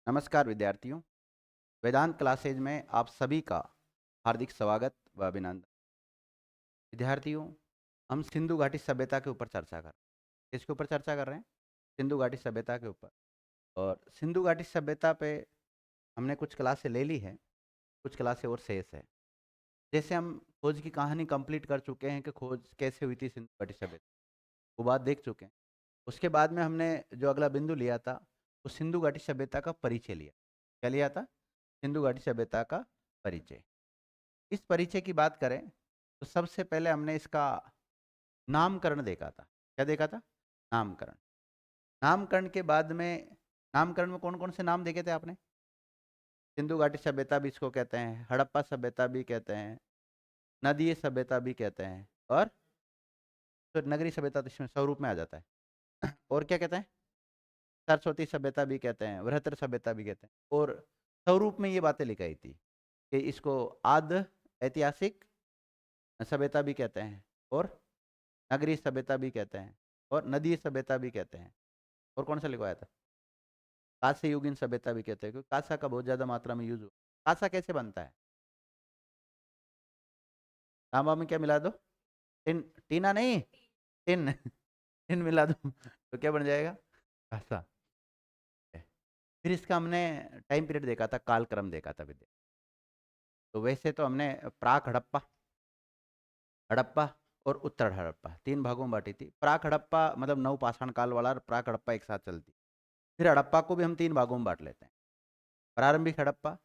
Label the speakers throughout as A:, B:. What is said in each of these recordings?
A: नमस्कार विद्यार्थियों। वेदांत क्लासेज में आप सभी का हार्दिक स्वागत व अभिनंदन। विद्यार्थियों, हम सिंधु घाटी सभ्यता के ऊपर चर्चा कर रहे हैं। इसके ऊपर चर्चा कर रहे हैं सिंधु घाटी सभ्यता के ऊपर। और सिंधु घाटी सभ्यता पे हमने कुछ क्लासें ले ली हैं, कुछ क्लासें और शेष है। जैसे हम खोज की कहानी कंप्लीट कर चुके हैं कि खोज कैसे हुई थी सिंधु घाटी सभ्यता, वो बात देख चुके हैं। उसके बाद में हमने जो अगला बिंदु लिया था वो सिंधु घाटी सभ्यता का परिचय लिया। क्या लिया था? सिंधु घाटी सभ्यता का परिचय। इस परिचय की बात करें तो सबसे पहले हमने इसका नामकरण देखा था। क्या देखा था? नामकरण। नामकरण के बाद में, नामकरण में कौन कौन से नाम देखे थे आपने? सिंधु घाटी सभ्यता भी इसको कहते हैं, हड़प्पा सभ्यता भी कहते हैं, नदीय सभ्यता भी कहते हैं, और तो नगरी सभ्यता तो इसमें स्वरूप में आ जाता है। और क्या कहते हैं? सरस्वती सभ्यता भी कहते हैं, वृहत्तर सभ्यता भी कहते हैं। और स्वरूप में ये बातें लिखाई थी कि इसको आद ऐतिहासिक सभ्यता भी कहते हैं, और नगरीय सभ्यता भी कहते हैं, और नदीय सभ्यता भी कहते हैं। और कौन सा लिखवाया था? कांस्य युगीन सभ्यता भी कहते हैं, क्योंकि कांसा का बहुत ज्यादा मात्रा में यूज हुआ। कांसा कैसे बनता है? तांबा में क्या मिला दो? टिन। टीना नहीं, टिन। टिन मिला दो तो क्या बन जाएगा? कांसा। फिर इसका हमने टाइम पीरियड देखा था, कालक्रम देखा था विद्या। तो वैसे तो हमने प्राक हड़प्पा, हड़प्पा और उत्तर हड़प्पा तीन भागों में बांटी थी। प्राक हड़प्पा मतलब नव पाषाण काल वाला, और प्राक हड़प्पा एक साथ चलती। फिर हड़प्पा को भी हम तीन भागों में बांट लेते हैं: प्रारंभिक हड़प्पा,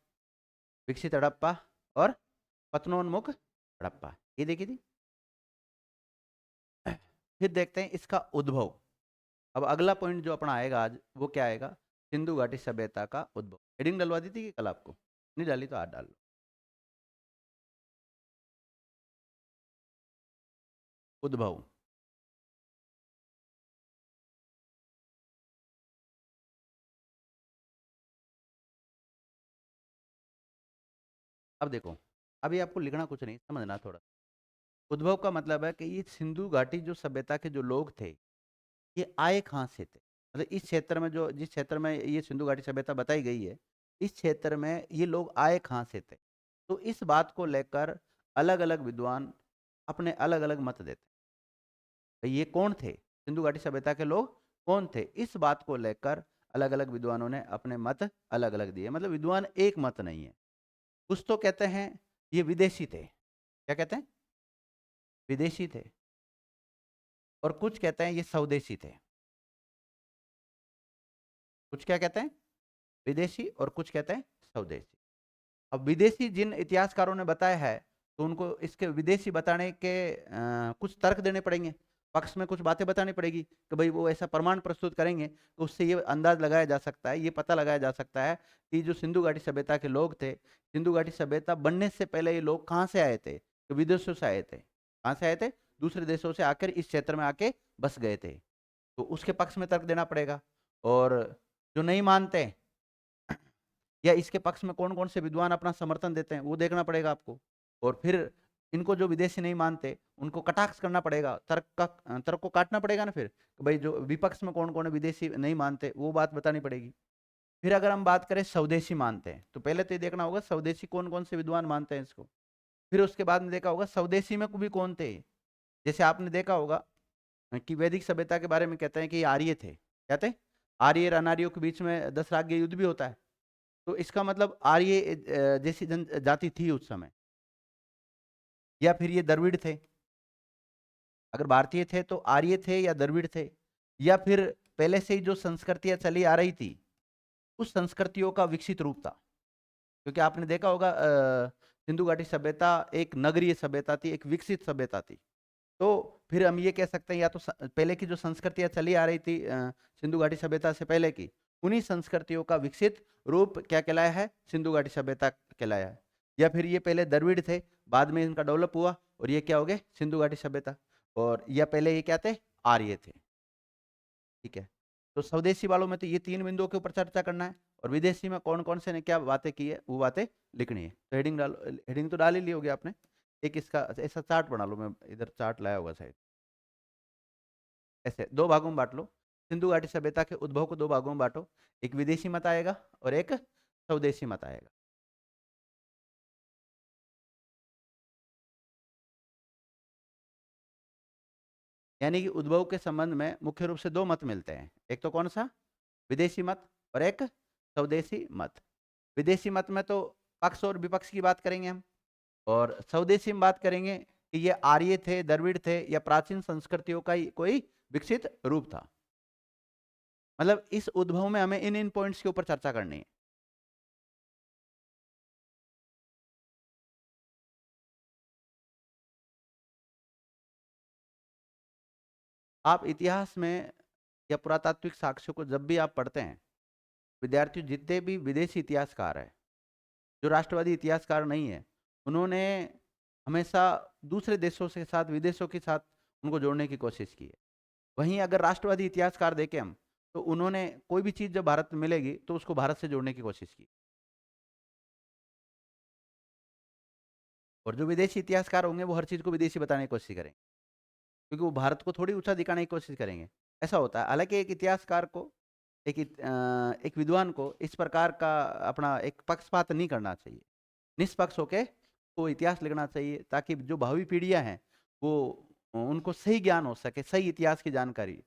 A: विकसित हड़प्पा, और पतनोन्मुख हड़प्पा। ये देखी थी। फिर देखते हैं इसका उद्भव। अब अगला पॉइंट जो अपना आएगा आज, वो क्या आएगा? सिंधु घाटी सभ्यता का उद्भव। हेडिंग डलवा दी थी कि कल आपको? नहीं डाली तो आज डाल लो। उद्भव। अब देखो, अभी आपको लिखना कुछ नहीं, समझना थोड़ा। उद्भव का मतलब है कि ये सिंधु घाटी जो सभ्यता के जो लोग थे, ये आए कहाँ से थे? मतलब इस क्षेत्र में, जो जिस क्षेत्र में ये सिंधु घाटी सभ्यता बताई गई है, इस क्षेत्र में ये लोग आए कहाँ से थे? तो इस बात को लेकर अलग अलग विद्वान अपने अलग अलग मत देते हैं। ये कौन थे? सिंधु घाटी सभ्यता के लोग कौन थे? इस बात को लेकर अलग अलग विद्वानों ने अपने मत अलग अलग दिए। मतलब विद्वान एक मत नहीं है। कुछ तो कहते हैं ये विदेशी थे। क्या कहते हैं? विदेशी थे। और कुछ कहते हैं ये स्वदेशी थे। कुछ क्या कहते हैं? विदेशी, और कुछ कहते हैं स्वदेशी। अब विदेशी जिन इतिहासकारों ने बताया है, तो उनको इसके विदेशी बताने के कुछ तर्क देने पड़ेंगे, पक्ष में कुछ बातें बतानी पड़ेगी कि भाई वो ऐसा प्रमाण प्रस्तुत करेंगे तो उससे ये अंदाज लगाया जा सकता है, ये पता लगाया जा सकता है कि जो सिंधु घाटी सभ्यता के लोग थे, सिंधु घाटी सभ्यता बनने से पहले ये लोग कहाँ से आए थे? तो विदेशों से आए थे। कहाँ से आए थे? दूसरे देशों से आकर इस क्षेत्र में आके बस गए थे। तो उसके पक्ष में तर्क देना पड़ेगा। और जो नहीं मानते या इसके पक्ष में कौन कौन से विद्वान अपना समर्थन देते हैं, वो देखना पड़ेगा आपको। और फिर इनको जो विदेशी नहीं मानते उनको कटाक्ष करना पड़ेगा, तर्क को काटना पड़ेगा ना। फिर भाई जो विपक्ष में कौन कौन है विदेशी नहीं मानते, वो बात बतानी पड़ेगी। फिर अगर हम बात करें स्वदेशी मानते हैं, तो पहले तो ये देखना होगा स्वदेशी कौन कौन से विद्वान मानते हैं इसको। फिर उसके बाद में देखा होगा स्वदेशी में भी कौन थे। जैसे आपने देखा होगा कि वैदिक सभ्यता के बारे में कहते हैं कि ये आर्य थे। क्या थे? आर्य और अनार्यों के बीच में 10 राग युद्ध भी होता है। तो इसका मतलब आर्य जैसी जनजाति थी उस समय। या फिर ये द्रविड़ थे? अगर भारतीय थे तो आर्य थे या द्रविड़ थे? या फिर पहले से ही जो संस्कृतियां चली आ रही थी, उस संस्कृतियों का विकसित रूप था? क्योंकि आपने देखा होगा सिंधु घाटी सभ्यता एक नगरीय सभ्यता थी, एक विकसित सभ्यता थी। तो फिर हम ये कह सकते हैं या तो पहले की जो संस्कृतियां चली आ रही थी सिंधु घाटी सभ्यता से पहले की, उन्हीं संस्कृतियों का विकसित रूप क्या कहलाया है? सिंधु घाटी सभ्यता कहलाया है। या फिर ये पहले द्रविड़ थे, बाद में इनका डेवलप हुआ और ये क्या हो गए? सिंधु घाटी सभ्यता। और या पहले ये क्या थे? आर्य थे। ठीक है। तो स्वदेशी वालों में तो ये तीन बिंदुओं के ऊपर चर्चा करना है, और विदेशी में कौन कौन से ने क्या बातें की है वो बातें लिखनी है। तो हेडिंग डाल, हेडिंग तो डाल ही ली होगी आपने। एक इसका ऐसा चार्ट बना लो, मैं इधर चार्ट लाया होगा शायद। ऐसे दो भागों में बांट लो। सिंधु घाटी सभ्यता के उद्भव को दो भागों में बांटो, एक विदेशी मत आएगा और एक स्वदेशी मत आएगा। यानी कि उद्भव के संबंध में मुख्य रूप से दो मत मिलते हैं, एक तो कौन सा, विदेशी मत, और एक स्वदेशी मत। विदेशी मत में तो पक्ष और विपक्ष की बात करेंगे हम, और स्वदेशी में बात करेंगे कि ये आर्य थे, द्रविड़ थे, या प्राचीन संस्कृतियों का ही कोई विकसित रूप था। मतलब इस उद्भव में हमें इन इन पॉइंट्स के ऊपर चर्चा करनी है। आप इतिहास में या पुरातात्विक साक्ष्यों को जब भी आप पढ़ते हैं, विद्यार्थी जितने भी विदेशी इतिहासकार हैं, जो राष्ट्रवादी इतिहासकार नहीं है, उन्होंने हमेशा दूसरे देशों के साथ, विदेशों के साथ उनको जोड़ने की कोशिश की है। वहीं अगर राष्ट्रवादी इतिहासकार देखें हम, तो उन्होंने कोई भी चीज़ जब भारत में मिलेगी तो उसको भारत से जोड़ने की कोशिश की। और जो विदेशी इतिहासकार होंगे वो हर चीज़ को विदेशी बताने की कोशिश करेंगे, क्योंकि वो भारत को थोड़ी ऊंचा दिखाने की कोशिश करेंगे। ऐसा होता है। हालांकि एक इतिहासकार को, एक विद्वान को इस प्रकार का अपना एक पक्षपात नहीं करना चाहिए, निष्पक्ष होके वो इतिहास लिखना चाहिए, ताकि जो भावी पीढ़ियां हैं वो उनको सही ज्ञान हो सके, सही इतिहास की जानकारी,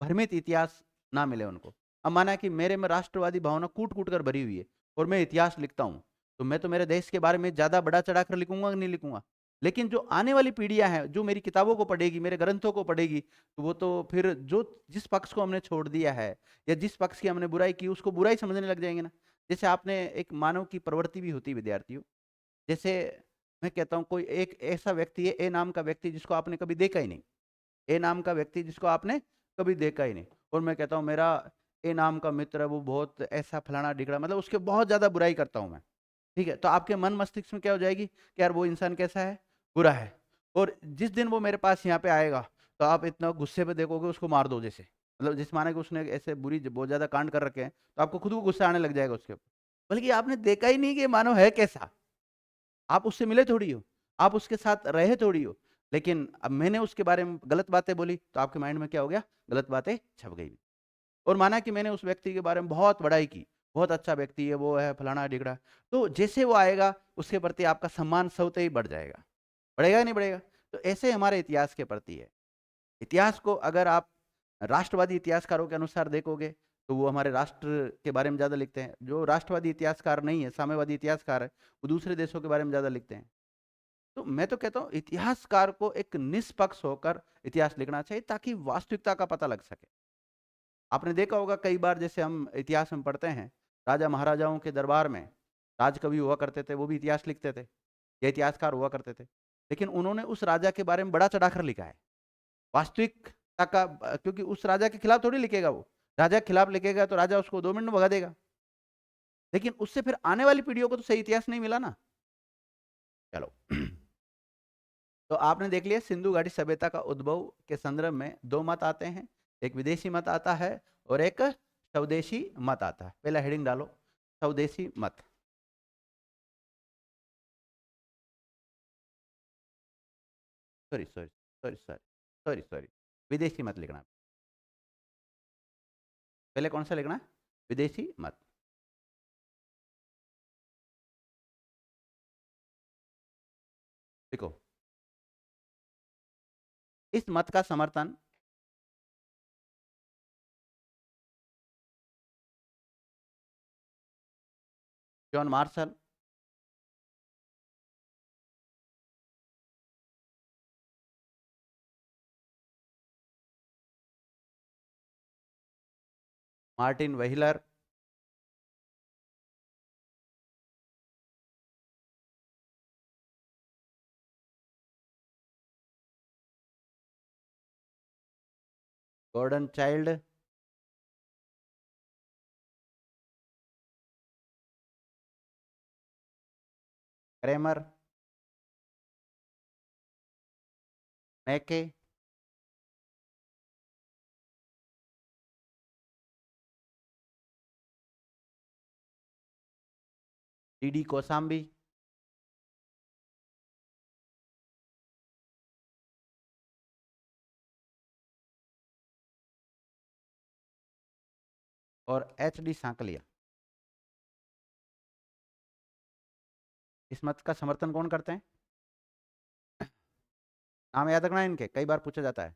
A: भ्रमित इतिहास ना मिले उनको। अब माना कि मेरे में राष्ट्रवादी भावना कूट कूट कर भरी हुई है और मैं इतिहास लिखता हूँ, तो मैं तो मेरे देश के बारे में ज़्यादा बड़ा चढ़ाकर लिखूंगा कि नहीं लिखूंगा। लेकिन जो आने वाली पीढ़ियां हैं, जो मेरी किताबों को पढ़ेगी, मेरे ग्रंथों को पढ़ेगी, तो वो तो फिर जो जिस पक्ष को हमने छोड़ दिया है या जिस पक्ष की हमने बुराई की उसको बुराई समझने लग जाएंगे ना। जैसे आपने एक मानव की प्रवृत्ति भी होती है विद्यार्थियों, जैसे मैं कहता हूँ कोई एक ऐसा व्यक्ति है, ए नाम का व्यक्ति, जिसको आपने कभी देखा ही नहीं, ए नाम का व्यक्ति जिसको आपने कभी देखा ही नहीं, और मैं कहता हूँ मेरा ए नाम का मित्र है, वो बहुत ऐसा फलाना ढिकड़ा, मतलब उसके बहुत ज्यादा बुराई करता हूँ मैं। ठीक है, तो आपके मन मस्तिष्क में क्या हो जाएगी कि यार वो इंसान कैसा है, बुरा है। और जिस दिन वो मेरे पास यहाँ पे आएगा, तो आप इतना गुस्से पे देखोगे उसको मार दो जैसे, मतलब जिस माने कि उसने ऐसे बुरी बहुत ज्यादा कांड कर रखे हैं, तो आपको खुद को गुस्सा आने लग जाएगा उसके ऊपर, बल्कि आपने देखा ही नहीं कि ये मानव है कैसा। आप उससे मिले थोड़ी हो, आप उसके साथ रहे थोड़ी हो, लेकिन अब मैंने उसके बारे में गलत बातें बोली तो आपके माइंड में क्या हो गया, गलत बातें छप गई। और माना कि मैंने उस व्यक्ति के बारे में बहुत बड़ाई की, बहुत अच्छा व्यक्ति है, वो है फलाना ढिगड़ा, तो जैसे वो आएगा उसके प्रति आपका सम्मान स्वतः ही बढ़ जाएगा, बढ़ेगा नहीं बढ़ेगा। तो ऐसे हमारे इतिहास के प्रति है। इतिहास को अगर आप राष्ट्रवादी इतिहासकारों के अनुसार देखोगे, तो वो हमारे राष्ट्र के बारे में ज़्यादा लिखते हैं। जो राष्ट्रवादी इतिहासकार नहीं है, साम्यवादी इतिहासकार है, वो दूसरे देशों के बारे में ज़्यादा लिखते हैं। तो मैं तो कहता हूँ इतिहासकार को एक निष्पक्ष होकर इतिहास लिखना चाहिए, ताकि वास्तविकता का पता लग सके। आपने देखा होगा कई बार, जैसे हम इतिहास में पढ़ते हैं, राजा महाराजाओं के दरबार में राजकवि हुआ करते थे, वो भी इतिहास लिखते थे, या इतिहासकार हुआ करते थे, लेकिन उन्होंने उस राजा के बारे में बड़ा चढ़ाकर लिखा है, वास्तविकता का, क्योंकि उस राजा के खिलाफ थोड़ी लिखेगा वो, राजा के खिलाफ लिखेगा तो राजा उसको 2 मिनट में भगा देगा, लेकिन उससे फिर आने वाली पीढ़ियों को तो सही इतिहास नहीं मिला ना। चलो तो आपने देख लिया सिंधु घाटी सभ्यता का उद्भव के संदर्भ में दो मत आते हैं, एक विदेशी मत आता है और एक स्वदेशी मत आता है। पहला हेडिंग डालो, स्वदेशी मत। Sorry sorry sorry sorry sorry sorry, विदेशी मत लिखना, पहले कौन सा लिखना है, विदेशी मत। देखो, इस मत का समर्थन John Marshall, Martin Wheeler, Gordon Childe, Kramer, Mackay, D Kosambi, और HD सांकलिया। इस मत का समर्थन कौन करते हैं? नाम याद रखना इनके, कई बार पूछा जाता है।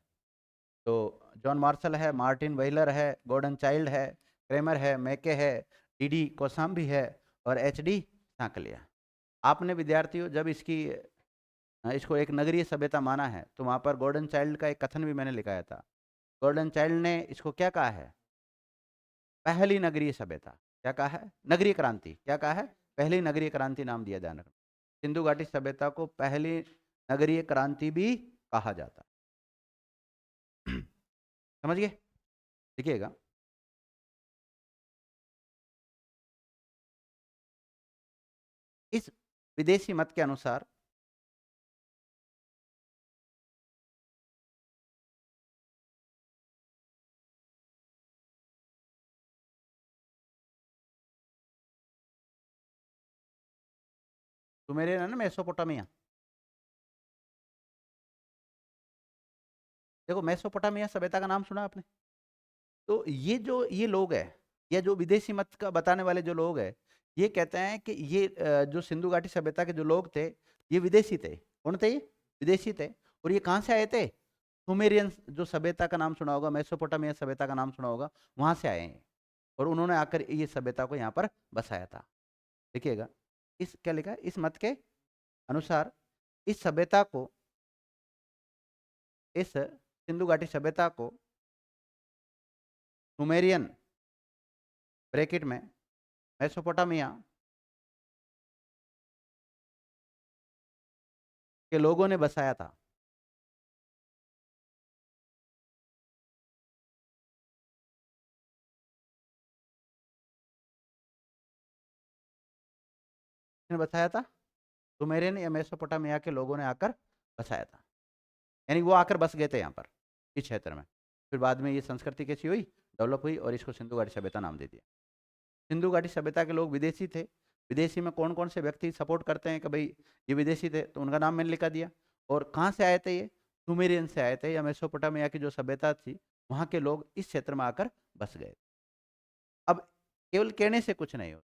A: तो जॉन मार्शल है, मार्टिन वेहलर है, गॉर्डन चाइल्ड है, क्रेमर है, मैके है, DD कोसाम्बी है और HD सांकलिया। आपने विद्यार्थियों जब इसको एक नगरीय सभ्यता माना है तो वहां पर गॉर्डन चाइल्ड का एक कथन भी मैंने लिखाया था। गॉर्डन चाइल्ड ने इसको क्या कहा है? पहली नगरीय सभ्यता। क्या कहा है? नगरीय क्रांति। क्या कहा है? पहली नगरीय क्रांति नाम दिया, ध्यान रखना। सिंधु घाटी सभ्यता को पहली नगरीय क्रांति भी कहा जाता है। समझ गए? देखिएगा, इस विदेशी मत के अनुसार सुमेरियन है ना, मेसोपोटामिया। देखो, मेसोपोटामिया सभ्यता का नाम सुना आपने? तो ये लोग है, या जो विदेशी मत का बताने वाले जो लोग है, ये कहते हैं कि ये जो सिंधु घाटी सभ्यता के जो लोग थे, ये विदेशी थे। कौन थे ये? विदेशी थे। और ये कहाँ से आए थे? सुमेरियन जो सभ्यता का नाम सुना होगा, मेसोपोटामिया सभ्यता का नाम सुना होगा, वहां से आए हैं। और उन्होंने आकर ये सभ्यता को यहाँ पर बसाया था। देखिएगा, इस क्या लिखा है, इस मत के अनुसार इस सभ्यता को, इस सिंधु घाटी सभ्यता को सुमेरियन ब्रैकेट में मेसोपोटामिया के लोगों ने बसाया था। किसने बसाया था? सुमेरियन या मेसोपोटामिया के लोगों ने आकर बसाया था। यानी वो आकर बस गए थे यहाँ पर, इस क्षेत्र में। फिर बाद में ये संस्कृति कैसी हुई, डेवलप हुई, और इसको सिंधु घाटी सभ्यता नाम दे दिया। सिंधु घाटी सभ्यता के लोग विदेशी थे। विदेशी में कौन कौन से व्यक्ति सपोर्ट करते हैं कि भाई ये विदेशी थे, तो उनका नाम मैंने लिखा दिया। और कहाँ से आए थे? ये सुमेरियन से आए थे, या मेसोपोटामिया की जो सभ्यता थी वहाँ के लोग इस क्षेत्र में आकर बस गए। अब केवल कहने से कुछ नहीं होता,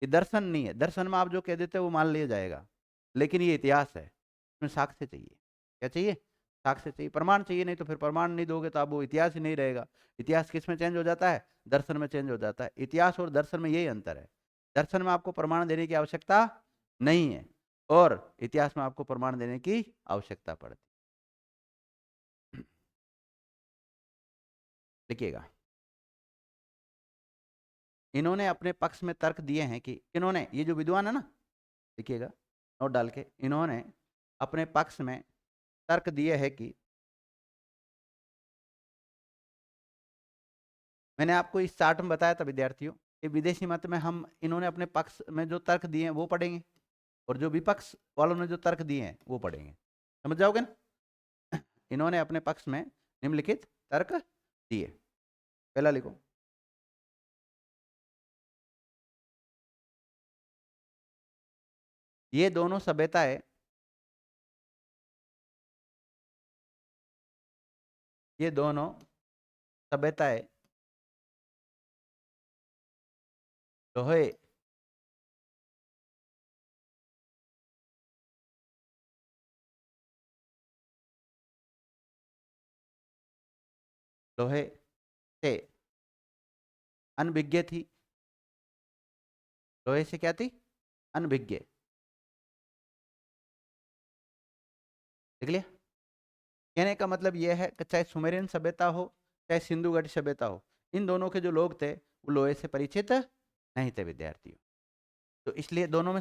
A: ये दर्शन नहीं है। दर्शन में आप जो कह देते हो वो मान लिया जाएगा, लेकिन ये इतिहास है, इसमें साक्ष्य चाहिए। क्या चाहिए? साक्ष्य चाहिए, प्रमाण चाहिए। नहीं तो फिर प्रमाण नहीं दोगे तो आप वो इतिहास ही नहीं रहेगा। इतिहास किस में चेंज हो जाता है? दर्शन में चेंज हो जाता है। इतिहास और दर्शन में यही अंतर है। दर्शन में आपको प्रमाण देने की आवश्यकता नहीं है, और इतिहास में आपको प्रमाण देने की आवश्यकता पड़ती। देखिएगा, इन्होंने अपने पक्ष में तर्क दिए हैं कि, इन्होंने, ये जो विद्वान है ना, देखिएगा नोट डाल के, इन्होंने अपने पक्ष में तर्क दिए है कि, मैंने आपको इस चार्ट में बताया था विद्यार्थियों, ये विदेशी मत में हम, इन्होंने अपने पक्ष में जो तर्क दिए हैं वो पढ़ेंगे, और जो विपक्ष वालों ने जो तर्क दिए हैं वो पढ़ेंगे। समझ जाओगे ना? इन्होंने अपने पक्ष में निम्नलिखित तर्क दिए। पहला लिखो, ये दोनों सभ्यताएं, ये दोनों सभ्यताएं लोहे लोहे से अनभिज्ञ थी। लोहे से क्या थी? अनभिज्ञ। देख लिया? कहने का मतलब यह है कि चाहे सुमेरियन सभ्यता हो, चाहे सिंधु घाटी सभ्यता हो, इन दोनों के जो लोग थे वो लोहे से परिचित नहीं थे विद्यार्थियों। तो इसलिए दोनों में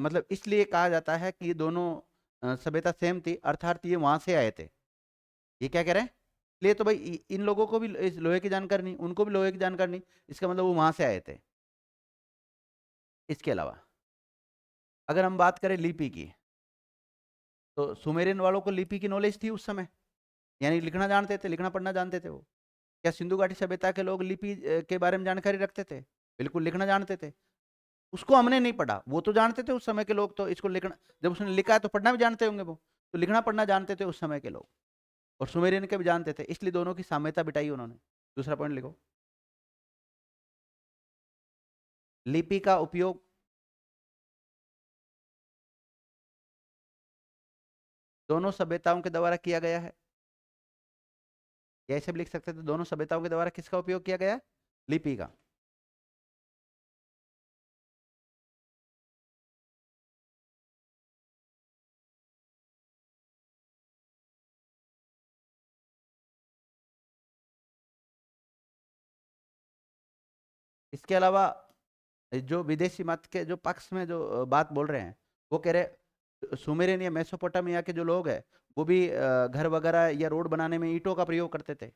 A: मतलब इसलिए कहा जाता है कि ये दोनों सभ्यता सेम थी, अर्थात ये वहां से आए थे। ये क्या कह रहे हैं? इसलिए तो भाई इन लोगों को भी इस लोहे की जानकारी नहीं, उनको भी लोहे की जानकारी नहीं, इसका मतलब वो वहां से आए थे। इसके अलावा अगर हम बात करें लिपि की, तो सुमेरियन वालों को लिपि की नॉलेज थी उस समय, यानी लिखना जानते थे, लिखना पढ़ना जानते थे वो। क्या सिंधु घाटी सभ्यता के लोग लिपि के बारे में जानकारी रखते थे? बिल्कुल, लिखना जानते थे। उसको हमने नहीं पढ़ा, वो तो जानते थे उस समय के लोग। तो इसको लिखना, जब उसने लिखा है तो पढ़ना भी जानते होंगे वो, तो लिखना पढ़ना जानते थे उस समय के लोग, और सुमेरियन के भी जानते थे, इसलिए दोनों की साम्यता बिठाई उन्होंने। दूसरा पॉइंट लिखो, लिपि का उपयोग दोनों सभ्यताओं के द्वारा किया गया है। या ऐसे भी लिख सकते थे, दोनों सभ्यताओं के द्वारा किसका उपयोग किया गया है? लिपि का। इसके अलावा जो विदेशी मत के जो पक्ष में जो बात बोल रहे हैं, वो कह रहे सुमेरियन या मेसोपोटामिया के जो लोग हैं वो भी घर वगैरह या रोड बनाने में ईंटों का प्रयोग करते थे।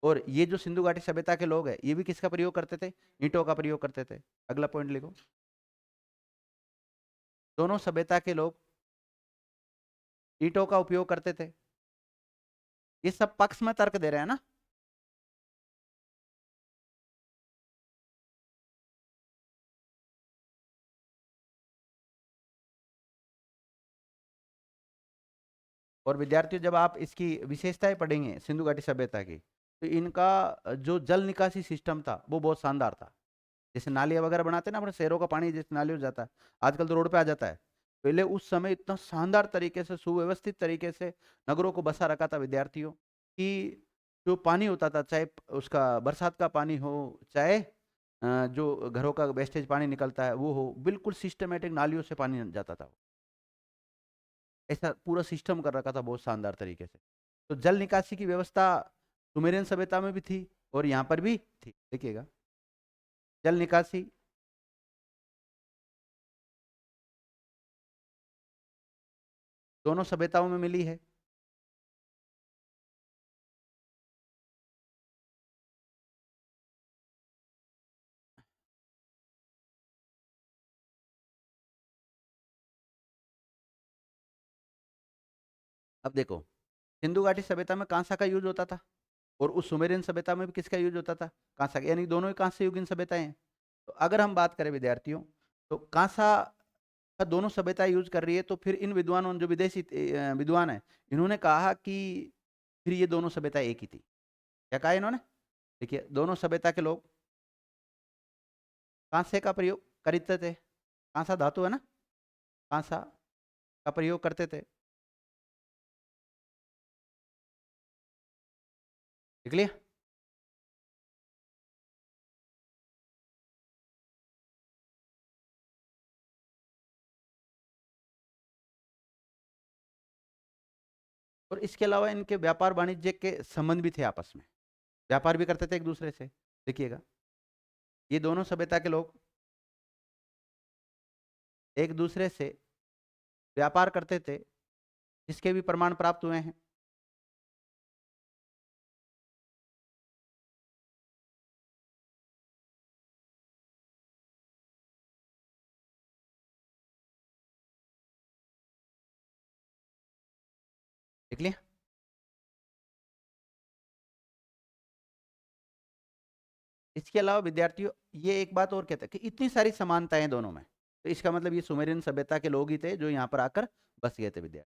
A: और ये जो सिंधु घाटी सभ्यता के लोग हैं ये भी किसका प्रयोग करते थे? ईंटों का प्रयोग करते थे। अगला पॉइंट लिखो, दोनों सभ्यता के लोग ईंटों का उपयोग करते थे। ये सब पक्ष में तर्क दे रहे हैं ना। और विद्यार्थियों जब आप इसकी विशेषताएं पढ़ेंगे सिंधु घाटी सभ्यता की, तो इनका जो जल निकासी सिस्टम था वो बहुत शानदार था। जैसे नालियाँ वगैरह बनाते हैं ना अपने शहरों का पानी जैसे नालियों में जाता है, आजकल तो रोड पे आ जाता है। पहले उस समय इतना शानदार तरीके से सुव्यवस्थित तरीके से नगरों को बसा रखा था विद्यार्थियों कि जो पानी होता था, चाहे उसका बरसात का पानी हो, चाहे जो घरों का वेस्टेज पानी निकलता है वो हो, बिल्कुल सिस्टमेटिक नालियों से पानी जाता था। ऐसा पूरा सिस्टम कर रखा था बहुत शानदार तरीके से। तो जल निकासी की व्यवस्था सुमेरियन सभ्यता में भी थी और यहाँ पर भी थी। देखिएगा, जल निकासी दोनों सभ्यताओं में मिली है। अब देखो, सिंधु घाटी सभ्यता में कांसा का यूज होता था और उस सुमेरियन सभ्यता में भी किसका यूज होता था? कांसा का, यानी दोनों ही कांस्य युगीन सभ्यताएं हैं। तो अगर हम बात करें विद्यार्थियों, तो कांसा का दोनों सभ्यता यूज कर रही है, तो फिर इन विद्वानों जो विदेशी विद्वान है, इन्होंने कहा कि फिर ये दोनों सभ्यता एक ही थी। क्या कहा इन्होंने? देखिए, दोनों सभ्यता के लोग कांसे का प्रयोग करते थे। कांसा धातु है ना, कांसा का प्रयोग करते थे। देख लिया। और इसके अलावा इनके व्यापार वाणिज्य के संबंध भी थे आपस में, व्यापार भी करते थे एक दूसरे से। देखिएगा, ये दोनों सभ्यता के लोग एक दूसरे से व्यापार करते थे, जिसके भी प्रमाण प्राप्त हुए हैं। देख लिया। इसके अलावा विद्यार्थियों ये एक बात और कहते हैं कि इतनी सारी समानताएं दोनों में, तो इसका मतलब ये सुमेरियन सभ्यता के लोग ही थे जो यहाँ पर आकर बस गए थे। विद्यार्थी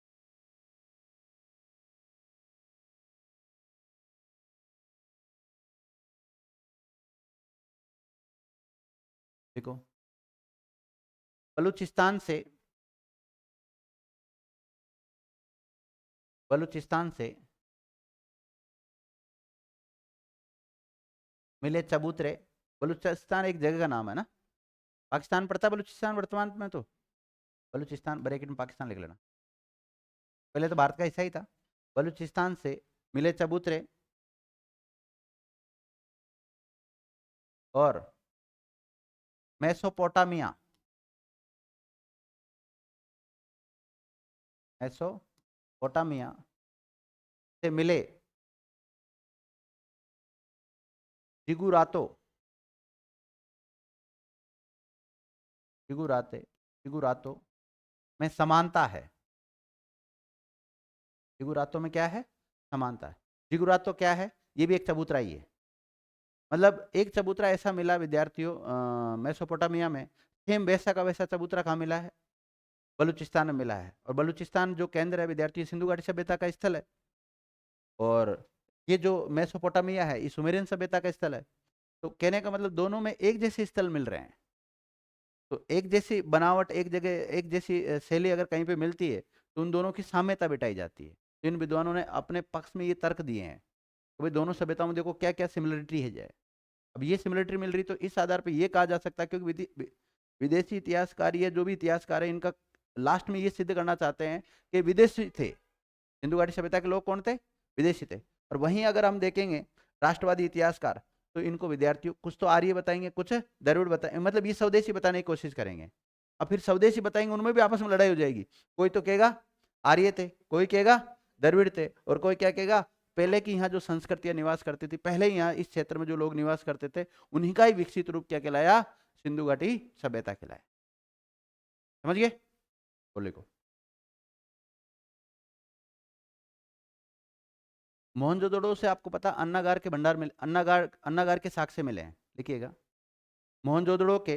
A: देखो, बलूचिस्तान से बलूचिस्तान से मिले चबूतरे। बलूचिस्तान एक जगह का नाम है ना, पाकिस्तान पड़ता है बलूचिस्तान वर्तमान में। तो बलूचिस्तान ब्रैकेट में पाकिस्तान लिख लेना, पहले तो भारत का हिस्सा ही था। बलूचिस्तान से मिले चबूतरे और मेसोपोटामिया मेसोपोटामिया से मिले जिगुरातो जिगुराते जिगुरातो में समानता है। जिगुरातो में क्या है? समानता है। जिगुरातो क्या है? ये भी एक चबूतरा ही है। मतलब एक चबूतरा ऐसा मिला विद्यार्थियों मेसोपोटामिया में, सेम वैसा का वैसा चबूतरा कहाँ मिला है? बलूचिस्तान में मिला है। और बलूचिस्तान जो केंद्र है विद्यार्थी, सिंधु घाटी सभ्यता का स्थल है। और ये जो मेसोपोटामिया है ये सुमेरियन सभ्यता का स्थल है। तो कहने का मतलब दोनों में एक जैसे स्थल मिल रहे हैं। तो एक जैसी बनावट, एक जगह एक जैसी शैली अगर कहीं पे मिलती है तो उन दोनों की साम्यता बिठाई जाती है। तो इन विद्वानों ने अपने पक्ष में ये तर्क दिए हैं कि भाई दोनों सभ्यताओं में देखो क्या क्या सिमिलरिटी है जाए। अब ये सिमिलरिटी मिल रही तो इस आधार पर ये कहा जा सकता है, क्योंकि विदेशी इतिहासकार या जो भी इतिहासकार है इनका लास्ट में ये सिद्ध करना चाहते हैं कि विदेशी थे, सिंधु घाटी सभ्यता के लोग कौन थे, विदेशी थे। और वहीं अगर हम देखेंगे राष्ट्रवादी इतिहासकार, तो इनको विद्यार्थियों कुछ तो आर्य बताएंगे, कुछ द्रविड़ बताएंगे, मतलब ये स्वदेशी बताने की कोशिश करेंगे। अब फिर स्वदेशी बताएंगे, उनमें भी आपस में लड़ाई हो जाएगी। कोई तो कहेगा आर्य थे, कोई कहेगा द्रविड़ थे, और कोई क्या कहेगा पहले की यहाँ जो संस्कृतियां निवास करती थी, पहले यहाँ इस क्षेत्र में जो लोग निवास करते थे उन्हीं का ही विकसित रूप क्या कहलाया, सिंधु घाटी सभ्यता कहलाया। समझ गए? बोले को मोहनजोदड़ो से आपको पता अन्नागार के भंडार मिले, अन्नागार के साक्ष्य मिले हैं, लिखिएगा मोहनजोदड़ो के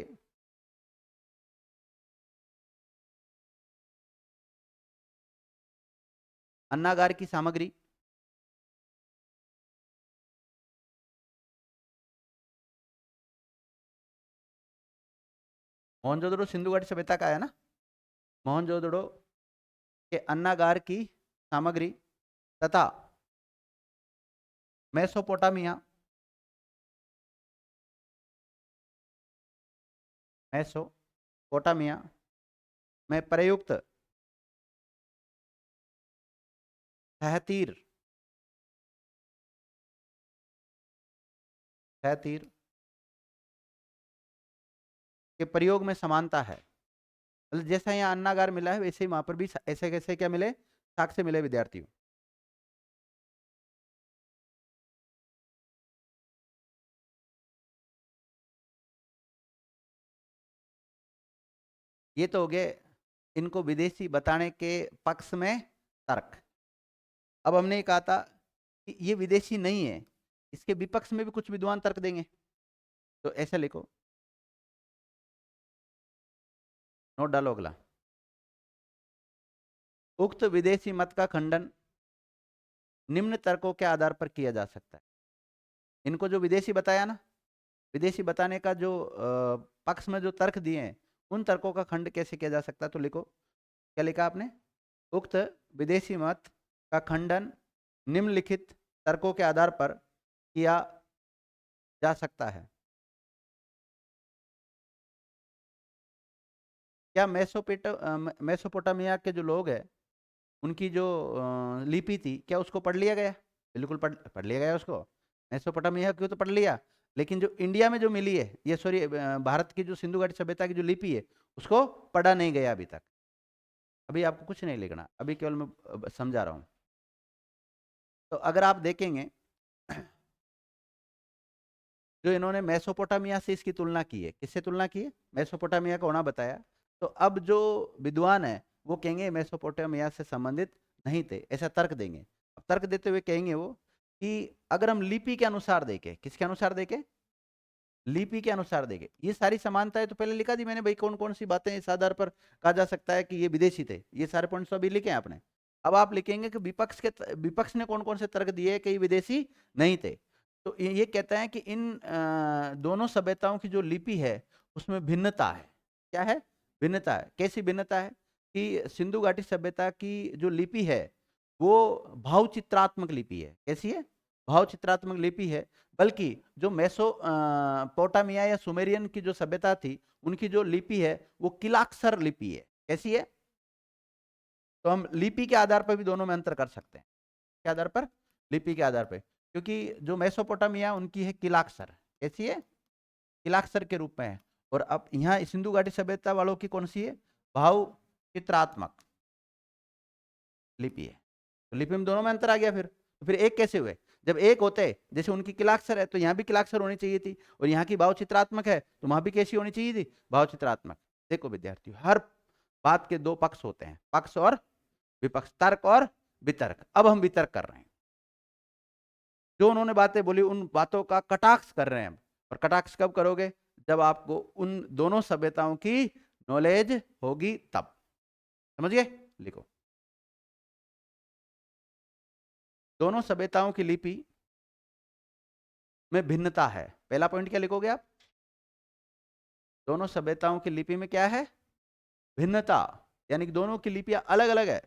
A: अन्नागार की सामग्री, मोहनजोदड़ो सिंधु घाटी सभ्यता का है ना। मोहनजोदड़ो के अन्नागार की सामग्री तथा मेसोपोटामिया मेसोपोटामिया में प्रयुक्त तहतीर तहतीर के प्रयोग में समानता है। मतलब जैसा यहाँ अन्नागार मिला है वैसे ही वहां पर भी ऐसे कैसे क्या मिले, साक्ष्य मिले विद्यार्थियों। ये तो हो गए इनको विदेशी बताने के पक्ष में तर्क। अब हमने कहा था कि ये विदेशी नहीं है, इसके विपक्ष में भी कुछ विद्वान तर्क देंगे। तो ऐसा लिखो, नोट डालो अगला, उक्त विदेशी मत का खंडन निम्न तर्कों के आधार पर किया जा सकता है। इनको जो विदेशी बताया ना, विदेशी बताने का जो पक्ष में जो तर्क दिए हैं उन तर्कों का खंड कैसे किया जा सकता है। तो लिखो, क्या लिखा आपने, उक्त विदेशी मत का खंडन निम्नलिखित तर्कों के आधार पर किया जा सकता है। क्या मेसोपोटामिया के जो लोग हैं उनकी जो लिपि थी क्या उसको पढ़ लिया गया? बिल्कुल पढ़ लिया गया उसको। मेसोपोटामिया क्यों तो पढ़ लिया, लेकिन जो इंडिया में जो मिली है, ये सॉरी भारत की जो सिंधु घाटी सभ्यता की जो लिपि है उसको पढ़ा नहीं गया अभी तक। अभी आपको कुछ नहीं लिखना, अभी केवल मैं समझा रहा हूँ। तो अगर आप देखेंगे जो इन्होंने मेसोपोटामिया से इसकी तुलना की है, किससे तुलना की है, मेसोपोटामिया का होना बताया। तो अब जो विद्वान है वो कहेंगे मेसोपोटामिया से संबंधित नहीं थे, ऐसा तर्क देंगे। अब तर्क देते हुए कहेंगे वो कि अगर हम लिपि के अनुसार देखें, किसके अनुसार देखें, लिपि के अनुसार देखें, ये सारी समानताएं तो पहले लिखा दी मैंने भाई, कौन कौन सी बातें इस आधार पर कहा जा सकता है कि ये विदेशी थे, ये सारे पॉइंट्स अभी लिखे हैं आपने। अब आप लिखेंगे कि विपक्ष ने कौन कौन से तर्क दिए कि ये विदेशी नहीं थे। तो ये कहता है कि इन दोनों सभ्यताओं की जो लिपि है उसमें भिन्नता है। क्या है? भिन्नता है। कैसी भिन्नता है कि सिंधु घाटी सभ्यता की जो लिपि है वो भावचित्रात्मक लिपि है। कैसी है? भावचित्रात्मक लिपि है। बल्कि जो पोटामिया या सुमेरियन की जो सभ्यता थी उनकी जो लिपि है वो किलाक्षर लिपि है। कैसी है? तो हम लिपि के आधार पर भी दोनों में अंतर कर सकते हैं। के आधार पर? लिपि के आधार पर। क्योंकि जो मेसोपोटामिया उनकी है किलाक्षर। कैसी है? किलाक्षर के रूप में है। और अब यहाँ सिंधु घाटी सभ्यता वालों की कौन सी है? भाव चित्रात्मक लिपि है। तो लिपि में दोनों में अंतर आ गया। फिर एक कैसे हुए? जब एक होते जैसे उनकी किलाक्षर है तो यहाँ भी किलाक्षर होनी चाहिए थी, और यहाँ की भाव चित्रात्मक है तो वहां भी कैसी होनी चाहिए थी? भाव चित्रात्मक। देखो विद्यार्थियों, हर बात के दो पक्ष होते हैं, पक्ष और विपक्ष, तर्क और वितर्क। अब हम वितर्क कर रहे हैं, जो उन्होंने बातें बोली उन बातों का कटाक्ष कर रहे हैं। और कटाक्ष कब करोगे? जब आपको उन दोनों सभ्यताओं की नॉलेज होगी तब। समझिए? लिखो, दोनों सभ्यताओं की लिपि में भिन्नता है। पहला पॉइंट क्या लिखोगे आप? दोनों सभ्यताओं की लिपि में क्या है? भिन्नता, यानी कि दोनों की लिपियां अलग अलग है।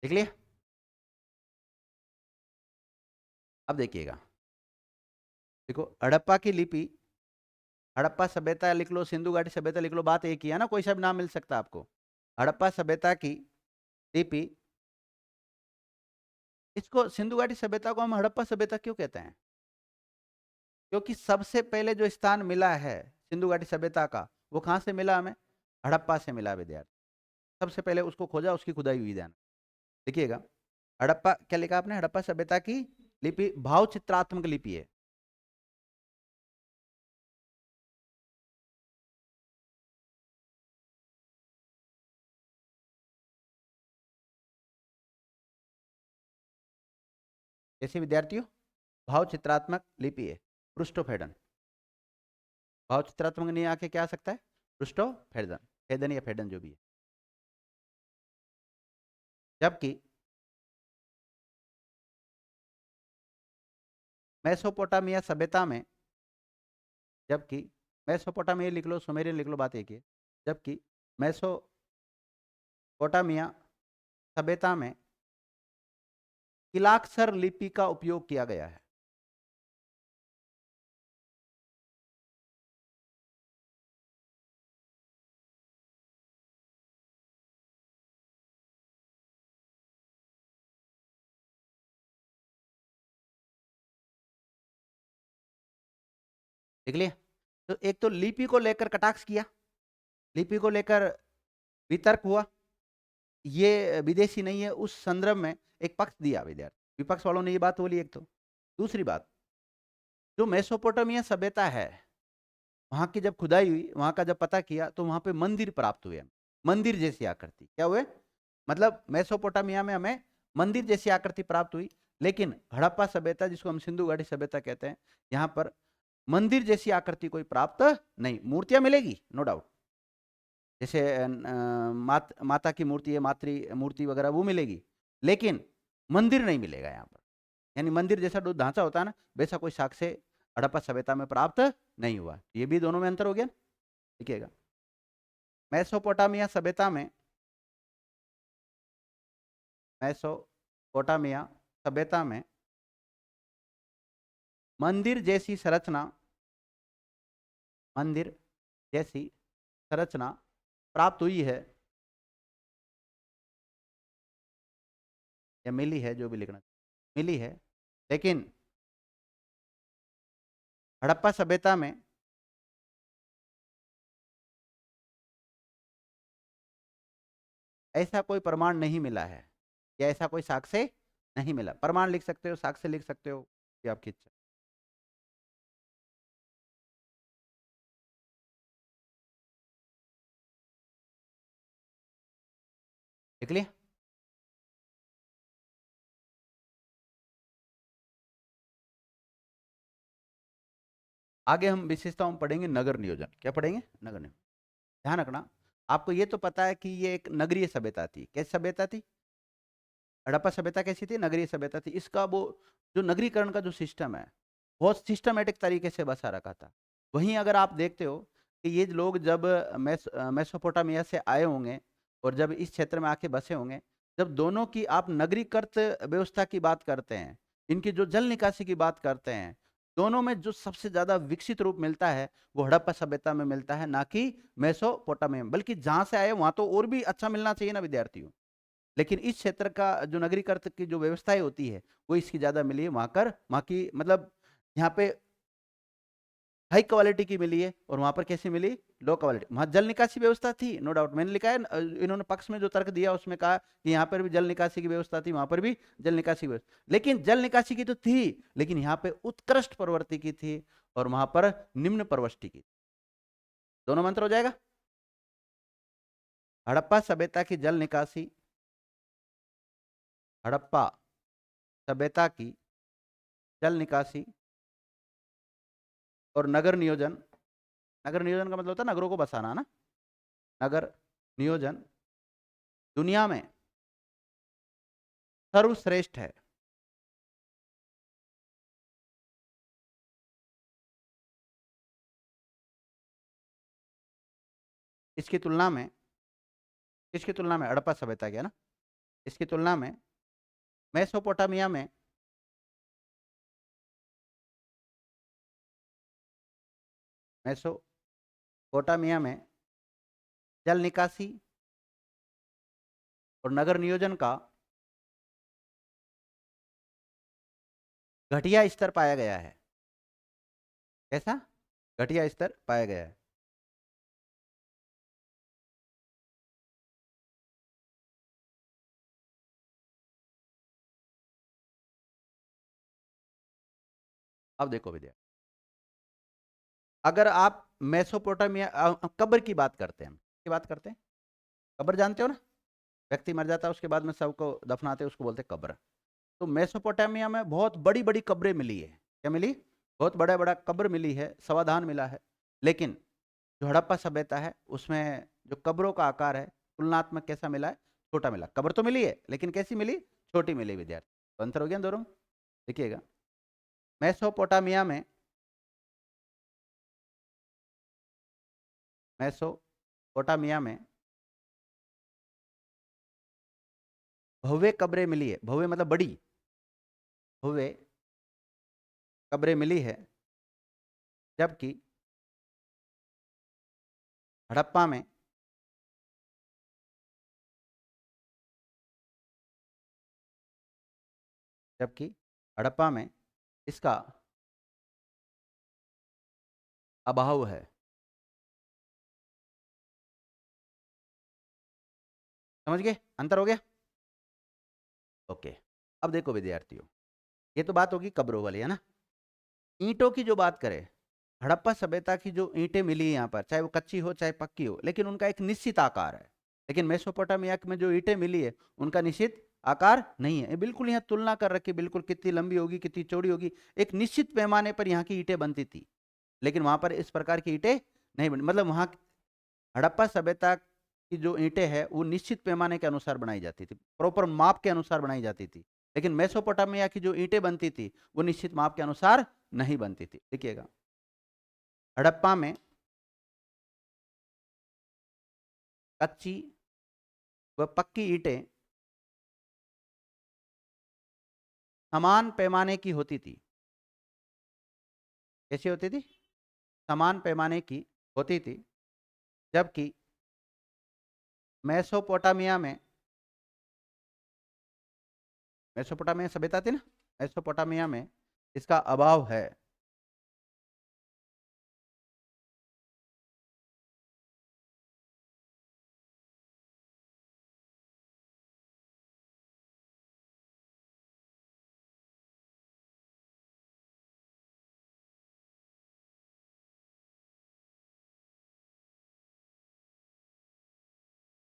A: देख लिया? अब देखिएगा, देखो हड़प्पा की लिपि, हड़प्पा सभ्यता लिख लो, सिंधु घाटी सभ्यता लिख लो, बात एक ही है ना, कोई सा भी नाम मिल सकता है आपको। हड़प्पा सभ्यता की लिपि, इसको सिंधु घाटी सभ्यता को हम हड़प्पा सभ्यता क्यों कहते हैं? क्योंकि सबसे पहले जो स्थान मिला है सिंधु घाटी सभ्यता का, वो कहां से मिला हमें? हड़प्पा से मिला विद्यार्थी। सबसे पहले उसको खोजा, उसकी खुदाई हुई। ध्यान देखिएगा, हड़प्पा क्या लिखा आपने? हड़प्पा सभ्यता की लिपि भाव चित्रात्मक लिपि है। ऐसे विद्यार्थियों, भाव चित्रात्मक लिपि है, पृष्ठोफेडन। भाव चित्रात्मक नहीं आके क्या आ सकता है? पृष्ठोफेडन, फेदन या फेडन जो भी है। जबकि मेसोपोटामिया सभ्यता में, जबकि मेसोपोटामिया लिख लो, सुमेरियन लिख लो, बात एक ही है। जबकि मेसोपोटामिया सभ्यता में तिलाक्षर लिपि का उपयोग किया गया है। देख लिया? तो एक तो लिपि को लेकर कटाक्ष किया, लिपि को लेकर वितर्क हुआ, ये विदेशी नहीं है, उस संदर्भ में एक पक्ष दिया विद्यार्थी, विपक्ष वालों ने ये बात बोली एक तो। दूसरी बात, जो मेसोपोटामिया सभ्यता है, वहां की जब खुदाई हुई, वहां का जब पता किया, तो वहां पे मंदिर प्राप्त हुए, मंदिर जैसी आकृति। क्या हुए? मतलब मेसोपोटामिया में हमें मंदिर जैसी आकृति प्राप्त हुई, लेकिन हड़प्पा सभ्यता, जिसको हम सिंधु घाटी सभ्यता कहते हैं, यहाँ पर मंदिर जैसी आकृति कोई प्राप्त नहीं। मूर्तियां मिलेगी नो डाउट, जैसे माता की मूर्ति है, मातृ मूर्ति वगैरह वो मिलेगी, लेकिन मंदिर नहीं मिलेगा यहाँ पर। यानी मंदिर जैसा जो ढांचा होता है ना, वैसा कोई साक्ष्य हड़प्पा सभ्यता में प्राप्त नहीं हुआ। ये भी दोनों में अंतर हो गया। देखिएगा, मेसोपोटामिया सभ्यता में, मेसोपोटामिया सभ्यता में मंदिर जैसी संरचना, मंदिर जैसी संरचना प्राप्त हुई है या मिली है, जो भी लिखना, मिली है। लेकिन हड़प्पा सभ्यता में ऐसा कोई प्रमाण नहीं मिला है, या ऐसा कोई साक्ष्य नहीं मिला। प्रमाण लिख सकते हो, साक्ष्य लिख सकते हो, ये आपकी इच्छा। देख लिया? आगे हम विशेषताओं में पढ़ेंगे नगर नियोजन। क्या पढ़ेंगे? नगर नियोजन। ध्यान रखना, आपको ये तो पता है कि ये एक नगरीय सभ्यता थी। कैसी सभ्यता थी? हड़प्पा सभ्यता कैसी थी? नगरीय सभ्यता थी। इसका वो जो नगरीकरण का जो सिस्टम है, बहुत सिस्टमेटिक तरीके से बसा रखा था। वहीं अगर आप देखते हो कि ये लोग जब मेसोपोटामिया से आए होंगे और जब इस क्षेत्र में आके बसे होंगे, जब दोनों की आप नगरीकृत व्यवस्था की बात करते हैं, इनकी जो जल निकासी की बात करते हैं, दोनों में जो सबसे ज्यादा विकसित रूप मिलता है वो हड़प्पा सभ्यता में मिलता है, ना कि मेसोपोटामिया में। बल्कि जहां से आए वहां तो और भी अच्छा मिलना चाहिए ना विद्यार्थियों, लेकिन इस क्षेत्र का जो नगरीकरण की जो व्यवस्थाएं होती है वो इसकी ज्यादा मिली है। वहां की मतलब यहाँ पे हाई क्वालिटी की मिली है, और वहां पर कैसी मिली? Low quality. वहां जल निकासी व्यवस्था थी नो डाउट, मैंने लिखा है इन्होंने पक्ष में जो तर्क दिया उसमें कहा कि यहाँ पर भी जल निकासी की व्यवस्था थी, वहां पर भी जल निकासी की व्यवस्था, लेकिन जल निकासी की तो थी, लेकिन यहाँ पे उत्कृष्ट प्रवृत्ति की थी और वहां पर निम्न प्रवृत्ति की। दोनों मंत्र हो जाएगा। हड़प्पा सभ्यता की जल निकासी, हड़प्पा सभ्यता की जल निकासी और नगर नियोजन। नगर नियोजन का मतलब होता है नगरों को बसाना ना। नगर नियोजन दुनिया में सर्वश्रेष्ठ है। इसकी तुलना में, किसकी तुलना में? हड़प्पा सभ्यता की, है ना। इसकी तुलना में मेसोपोटामिया में मेसोपोटामिया में जल निकासी और नगर नियोजन का घटिया स्तर पाया गया है। कैसा? घटिया स्तर पाया गया है। अब देखो विद्या, अगर आप मेसोपोटामिया कब्र की बात करते हैं, की बात करते हैं, कब्र जानते हो ना, व्यक्ति मर जाता है उसके बाद में सबको दफनाते हैं, उसको बोलते हैं कब्र। तो मेसोपोटामिया में बहुत बड़ी बड़ी कब्रें मिली है। क्या मिली? बहुत बड़ा बड़ा कब्र मिली है, समाधान मिला है। लेकिन जो हड़प्पा सभ्यता है उसमें जो कब्रों का आकार है तुलनात्मक कैसा मिला है? छोटा मिला। कब्र तो मिली है लेकिन कैसी मिली? छोटी मिली विद्यार्थी। तो अंतर हो गया दोनों। देखिएगा, मेसोपोटामिया में मेसोपोटामिया में भव्य कब्रें मिली है। भव्य मतलब बड़ी, भव्य कब्रें मिली है, जबकि हड़प्पा में जबकि हड़प्पा में इसका अभाव है। समझ गए? अंतर हो गया। ओके। अब देखो विद्यार्थियों, ये तो बात होगी कब्रों वाली, है ना। ईंटों की जो बात करें, हड़प्पा सभ्यता की जो ईंटें मिली यहाँ पर, चाहे वो कच्ची हो चाहे पक्की हो, लेकिन उनका एक निश्चित आकार है। लेकिन मेसोपोटामिया में जो ईंटें मिली है उनका निश्चित आकार नहीं है। ये बिल्कुल यहाँ तुलना कर रखी, बिल्कुल कितनी लंबी होगी कितनी चौड़ी होगी, एक निश्चित पैमाने पर यहाँ की ईंटें बनती थी। लेकिन वहां पर इस प्रकार की ईंटें नहीं बनी। मतलब वहां हड़प्पा सभ्यता की जो ईंटें हैं वो निश्चित पैमाने के अनुसार बनाई जाती थी, प्रॉपर माप के अनुसार बनाई जाती थी। लेकिन मेसोपोटामिया की जो ईंटें बनती थी वो निश्चित माप के अनुसार नहीं बनती थी। देखिएगा, हड़प्पा में कच्ची व पक्की ईंटें समान पैमाने की होती थी। कैसी होती थी? समान पैमाने की होती थी। जबकि मेसोपोटामिया में, मेसोपोटामिया सभ्यता थी ना, मेसोपोटामिया में इसका अभाव है।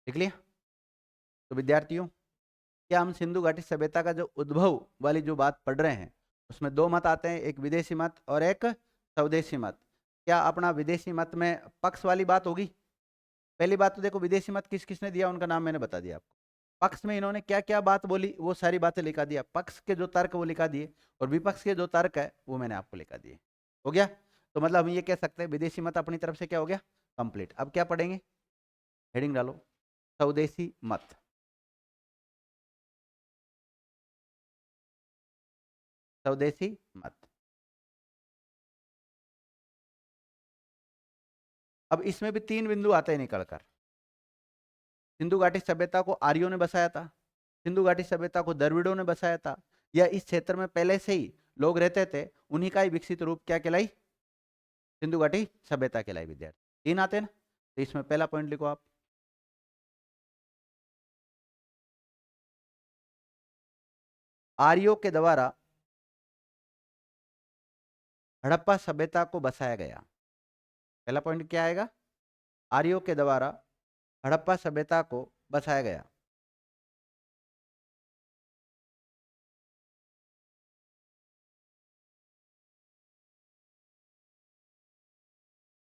A: देख लिया। तो विद्यार्थियों, क्या हम सिंधु घाटी सभ्यता का जो उद्भव वाली जो बात पढ़ रहे हैं उसमें दो मत आते हैं, एक विदेशी मत और एक स्वदेशी मत। क्या अपना विदेशी मत में पक्ष वाली बात होगी? पहली बात तो देखो, विदेशी मत किस किसने दिया उनका नाम मैंने बता दिया आपको। पक्ष में इन्होंने क्या क्या बात बोली वो सारी बातें लिखा दिया, पक्ष के जो तर्क वो लिखा दिए, और विपक्ष के जो तर्क है वो मैंने आपको लिखा दिए। हो गया। तो मतलब हम ये कह सकते हैं विदेशी मत अपनी तरफ से क्या हो गया? कंप्लीट। अब क्या पढ़ेंगे? हेडिंग डालो, स्वदेशी मत। स्वदेशी मत। अब इसमें भी तीन बिंदु आते हैं निकलकर। सिंधु घाटी सभ्यता को आर्यों ने बसाया था, सिंधु घाटी सभ्यता को द्रविड़ों ने बसाया था, या इस क्षेत्र में पहले से ही लोग रहते थे, उन्हीं का ही विकसित रूप क्या कहलाई? सिंधु घाटी सभ्यता कहलाई। विद्यार्थी, तीन आते हैं ना। तो इसमें पहला पॉइंट लिखो आप, आर्यों के द्वारा हड़प्पा सभ्यता को बसाया गया। पहला पॉइंट क्या आएगा? आर्यों के द्वारा हड़प्पा सभ्यता को बसाया गया।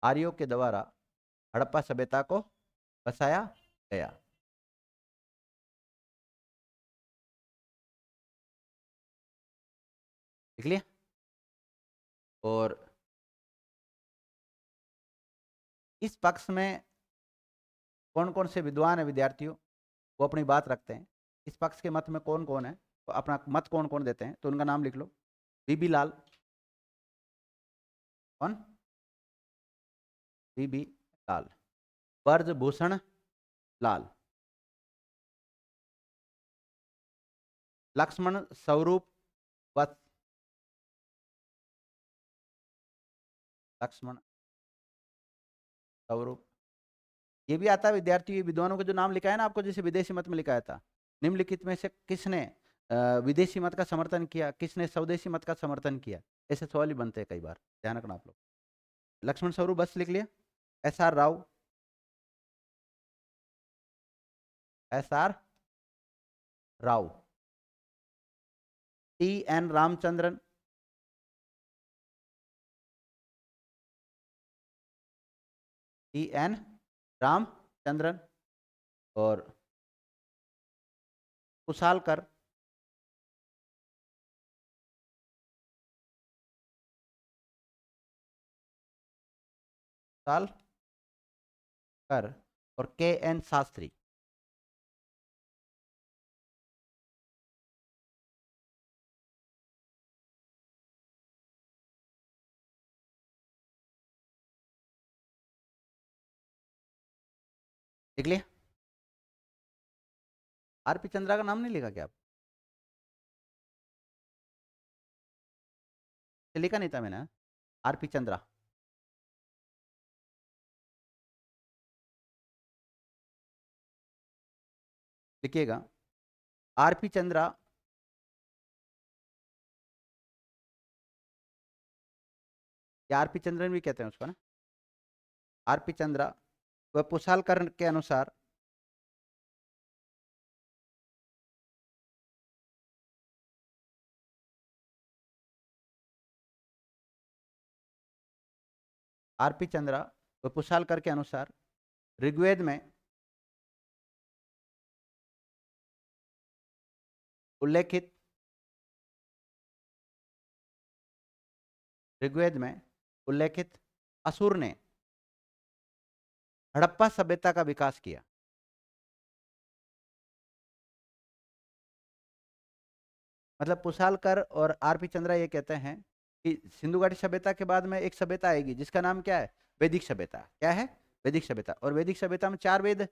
A: आर्यों के द्वारा हड़प्पा सभ्यता को बसाया गया। देख लिया। और इस पक्ष में कौन कौन से विद्वान है विद्यार्थियों, वो अपनी बात रखते हैं। इस पक्ष के मत में कौन कौन है, तो अपना मत कौन कौन देते हैं, तो उनका नाम लिख लो। बीबी लाल, कौन, बीबी लाल, ब्रजभूषण लाल, लक्ष्मण स्वरूप वत्स, लक्ष्मण स्वरूप। ये भी आता है विद्यार्थी विद्वानों के जो नाम लिखा है ना आपको, जैसे विदेशी मत में लिखाया था, निम्नलिखित में से किसने विदेशी मत का समर्थन किया, किसने स्वदेशी मत का समर्थन किया, ऐसे सवाल ही बनते हैं कई बार, ध्यान रखना आप लोग। लक्ष्मण स्वरूप बस लिख लिया। S R Rao, S R Rao, T N Ramachandran, T N Ramachandran, और कुशालकर, कुशालकर, और के एन शास्त्री। लिख लिया। आरपी चंद्रा का नाम नहीं लिखा क्या आप? लिखा नहीं था मैंने, आरपी चंद्रा। लिखिएगा, आरपी चंद्रा, या आरपी चंद्रन भी कहते हैं उसको ना, आरपी चंद्रा, वह पुशालकर के अनुसार आरपी चंद्रा व पुशालकर के अनुसार ऋग्वेद में उल्लेखित, ऋग्वेद में उल्लेखित असुर ने हड़प्पा सभ्यता का विकास किया। मतलब पुशालकर और आरपी चंद्रा ये कहते हैं कि सिंधु घाटी सभ्यता के बाद में एक सभ्यता आएगी जिसका नाम क्या है, वैदिक सभ्यता। क्या है? वैदिक सभ्यता। और वैदिक सभ्यता में 4 वेद,